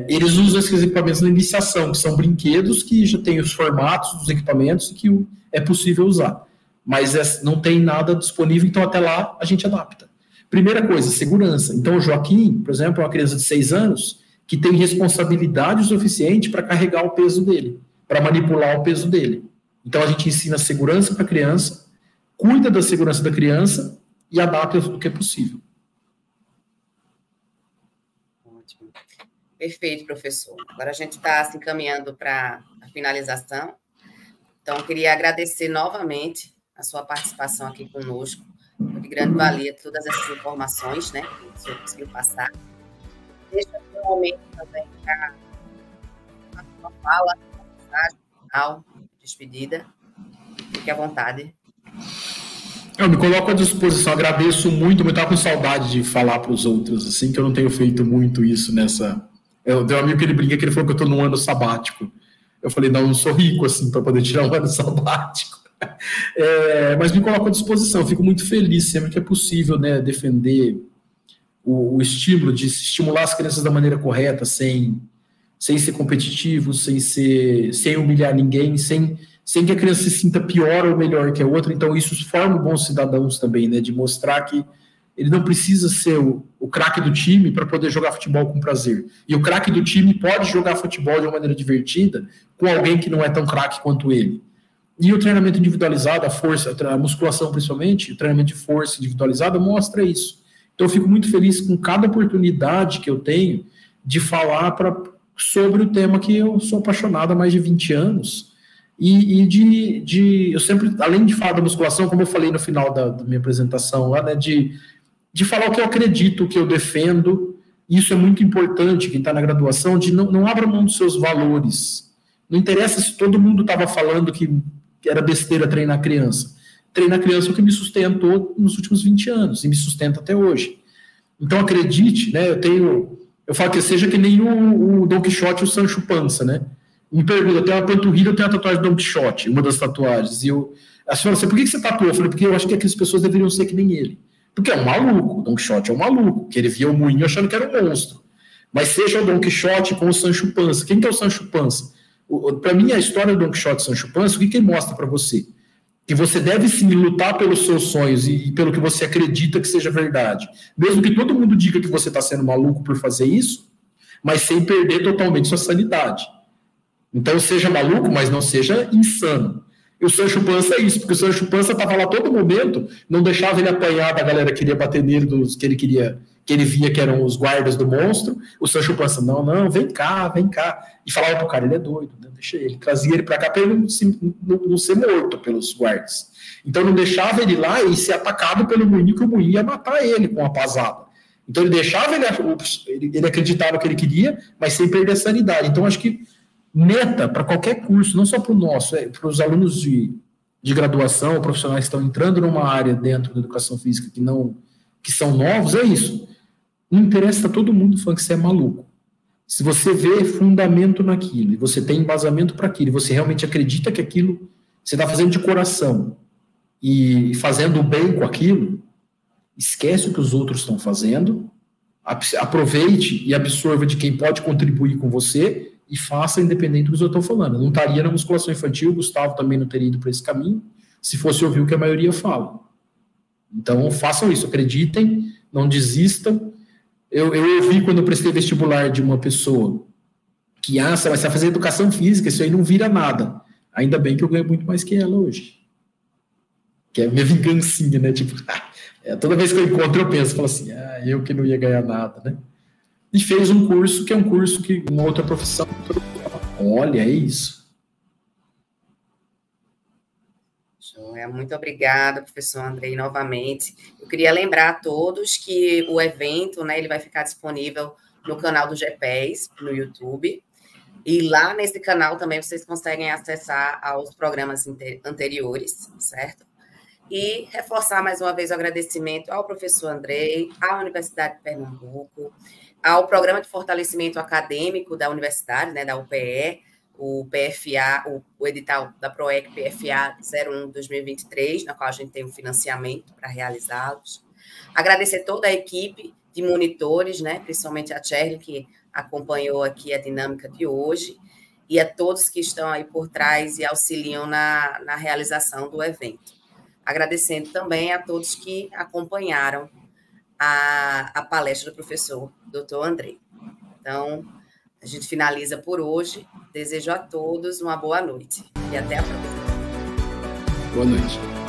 Eles usam esses equipamentos na iniciação, que são brinquedos que já têm os formatos dos equipamentos e que é possível usar. Mas não tem nada disponível, então até lá a gente adapta. Primeira coisa, segurança. Então o Joaquim, por exemplo, é uma criança de 6 anos que tem responsabilidade o suficiente para carregar o peso dele, para manipular o peso dele. Então a gente ensina segurança para a criança, cuida da segurança da criança e adapta o que é possível. Ótimo. Perfeito, professor. Agora a gente está se encaminhando para a finalização. Então, eu queria agradecer novamente a sua participação aqui conosco. Foi de grande valia todas essas informações, né, que o senhor conseguiu passar. Deixa um momento também para a sua fala, mensagem final, despedida. Fique à vontade. Eu me coloco à disposição, agradeço muito, eu estava com saudade de falar para os outros, assim, que eu não tenho feito muito isso nessa... Eu tenho um amigo que ele brinca, que ele falou que eu estou num ano sabático. Eu falei, não, eu não sou rico, assim, para poder tirar um ano sabático. Mas me coloco à disposição, fico muito feliz sempre que é possível, né, defender o estímulo, de estimular as crianças da maneira correta, sem ser competitivo, sem humilhar ninguém, sem que a criança se sinta pior ou melhor que a outra. Então isso forma bons cidadãos também, né, de mostrar que ele não precisa ser o craque do time para poder jogar futebol com prazer. E o craque do time pode jogar futebol de uma maneira divertida com alguém que não é tão craque quanto ele. E o treinamento individualizado, a musculação principalmente, o treinamento de força individualizado mostra isso. Então eu fico muito feliz com cada oportunidade que eu tenho de falar sobre o tema que eu sou apaixonado há mais de 20 anos. Eu sempre, além de falar da musculação, como eu falei no final da minha apresentação lá, né, de falar o que eu acredito, o que eu defendo. Isso é muito importante, quem está na graduação, de não abra mão dos seus valores. Não interessa se todo mundo estava falando que era besteira treinar criança. Treinar criança é o que me sustentou nos últimos 20 anos, e me sustenta até hoje. Então, acredite, né, eu falo que seja que nem o Don Quixote e o Sancho Panza, né? Me pergunta, eu tenho uma panturrilha, eu tenho a tatuagem do Don Quixote, uma das tatuagens, e a senhora falou assim, por que você tatuou? Eu falei, porque eu acho que aquelas pessoas deveriam ser que nem ele. Porque é um maluco, o Don Quixote é um maluco, que ele via o moinho achando que era um monstro. Mas seja o Don Quixote com o Sancho Panza. Quem que é o Sancho Panza? Para mim, a história do Don Quixote e Sancho Panza, o que ele mostra para você? Que você deve sim lutar pelos seus sonhos e pelo que você acredita que seja verdade. Mesmo que todo mundo diga que você está sendo maluco por fazer isso, mas sem perder totalmente sua sanidade. Então, seja maluco, mas não seja insano. E o Sancho Panza é isso, porque o Sancho Panza estava lá todo momento, não deixava ele apanhar da galera que queria bater nele, que ele via que eram os guardas do monstro. O Sancho Panza, não, vem cá. E falava pro cara, ele é doido, né? Deixa ele. Trazia ele para cá para ele não ser morto pelos guardas. Então não deixava ele lá e ser atacado pelo moinho, que o moinho ia matar ele com uma pasada. Então ele deixava ele acreditava que ele queria, mas sem perder a sanidade. Então acho que meta para qualquer curso, não só para o nosso, para os alunos de graduação, profissionais que estão entrando numa área dentro da educação física que são novos, é isso. Não interessa todo mundo falando que você é maluco. Se você vê fundamento naquilo, e você tem embasamento para aquilo, e você realmente acredita que aquilo você está fazendo de coração, e fazendo o bem com aquilo, esquece o que os outros estão fazendo, aproveite e absorva de quem pode contribuir com você, e faça independente do que eu estou falando. Eu não estaria na musculação infantil, o Gustavo também não teria ido para esse caminho, se fosse ouvir o que a maioria fala. Então, façam isso, acreditem, não desistam. Eu ouvi quando eu prestei vestibular de uma pessoa que, você vai fazer educação física, isso aí não vira nada. Ainda bem que eu ganho muito mais que ela hoje. Que é a minha vingancinha, né? Tipo, toda vez que eu encontro, eu penso, falo assim, eu que não ia ganhar nada, né? E fez um curso que é um curso que uma outra profissão. Olha, é isso. Muito obrigada, professor Andrei, novamente. Eu queria lembrar a todos que o evento, né, ele vai ficar disponível no canal do GPES, no YouTube. E lá nesse canal também vocês conseguem acessar aos programas anteriores, certo? E reforçar mais uma vez o agradecimento ao professor Andrei, à Universidade de Pernambuco, ao Programa de Fortalecimento Acadêmico da Universidade, né, da UPE, o PFA, o edital da PROEC PFA 01-2023, na qual a gente tem um financiamento para realizá-los. Agradecer toda a equipe de monitores, né, principalmente a Shirley, que acompanhou aqui a dinâmica de hoje, e a todos que estão aí por trás e auxiliam na realização do evento. Agradecendo também a todos que acompanharam a palestra do professor Dr. Andrei. Então, a gente finaliza por hoje. Desejo a todos uma boa noite e até a próxima. Boa noite.